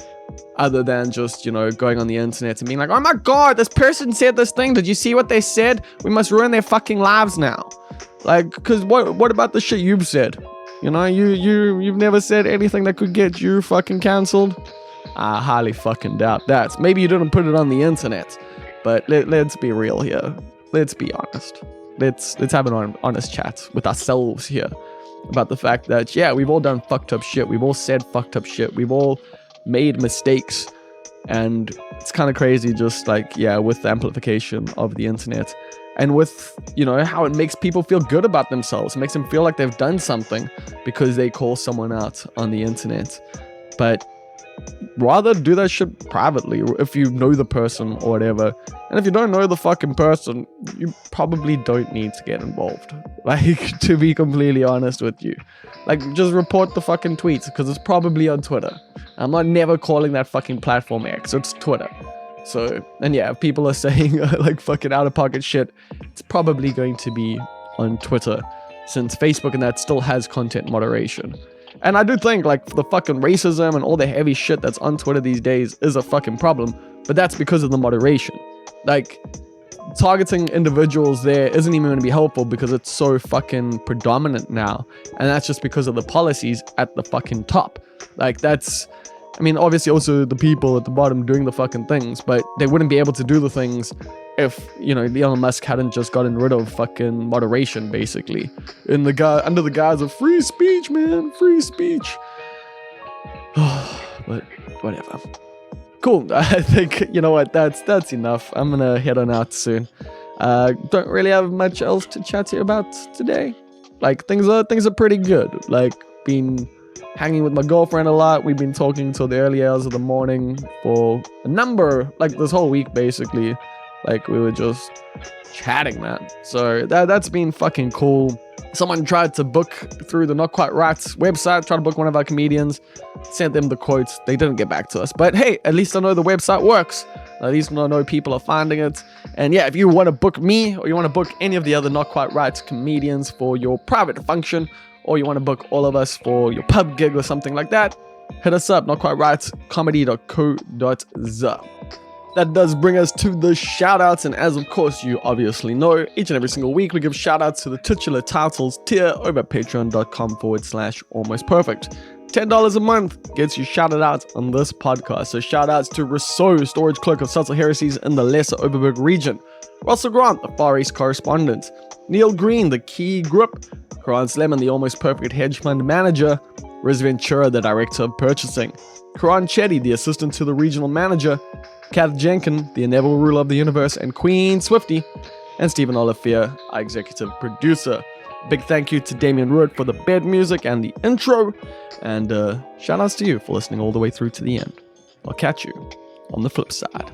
other than just, you know, going on the internet and being like, oh my god, this person said this thing, did you see what they said? We must ruin their fucking lives now. Like, because what about the shit you've said? You know, you've never said anything that could get you fucking cancelled? I highly fucking doubt that. Maybe you didn't put it on the internet, but let's be real here. Let's be honest. Let's have an honest chat with ourselves here about the fact that, yeah, we've all done fucked up shit. We've all said fucked up shit. We've all made mistakes. And it's kind of crazy, just like, yeah, with the amplification of the internet. And with, you know, how it makes people feel good about themselves. It makes them feel like they've done something because they call someone out on the internet. But rather do that shit privately if you know the person or whatever. And if you don't know the fucking person, you probably don't need to get involved. Like, to be completely honest with you. Like, just report the fucking tweets because it's probably on Twitter. I'm not never calling that fucking platform X. It's Twitter. So, and yeah, if people are saying like fucking out of pocket shit, it's probably going to be on Twitter, since Facebook and that still has content moderation. And I do think like the fucking racism and all the heavy shit that's on Twitter these days is a fucking problem, but that's because of the moderation. Like, targeting individuals there isn't even going to be helpful because it's so fucking predominant now, and that's just because of the policies at the fucking top. Like, that's, I mean, obviously also the people at the bottom doing the fucking things, but they wouldn't be able to do the things if, Elon Musk hadn't just gotten rid of fucking moderation, basically. Under the guise of free speech, man, free speech. But whatever. Cool. I think, you know what, that's enough. I'm gonna head on out soon. Don't really have much else to chat to you about today. Like, things are pretty good. Like, been hanging with my girlfriend a lot. We've been talking till the early hours of the morning for this whole week, basically. Like, we were just chatting, man. So that's been fucking cool. Someone tried to book through the Not Quite Right website, tried to book one of our comedians, sent them the quotes. They didn't get back to us. But hey, at least I know the website works. At least I know people are finding it. And yeah, if you want to book me or you want to book any of the other Not Quite Right comedians for your private function, or you want to book all of us for your pub gig or something like that, hit us up, notquiterightcomedy.co.za. That does bring us to the shoutouts, and as of course you obviously know, each and every single week we give shoutouts to the titular titles tier over at patreon.com/almostperfect. $10 a month gets you shouted out on this podcast. So shoutouts to Rousseau, storage clerk of Subtle Heresies in the Lesser Overberg region, Russell Grant, the Far East correspondent, Neil Green, the Key Group, Karan Sleman, the Almost Perfect hedge fund manager, Riz Ventura, the director of purchasing, Karan Chetty, the assistant to the regional manager, Kath Jenkin, the inevitable ruler of the universe, and Queen Swifty, and Stephen Olivier, our executive producer. Big thank you to Damien Root for the bed music and the intro, and shout outs to you for listening all the way through to the end. I'll catch you on the flip side.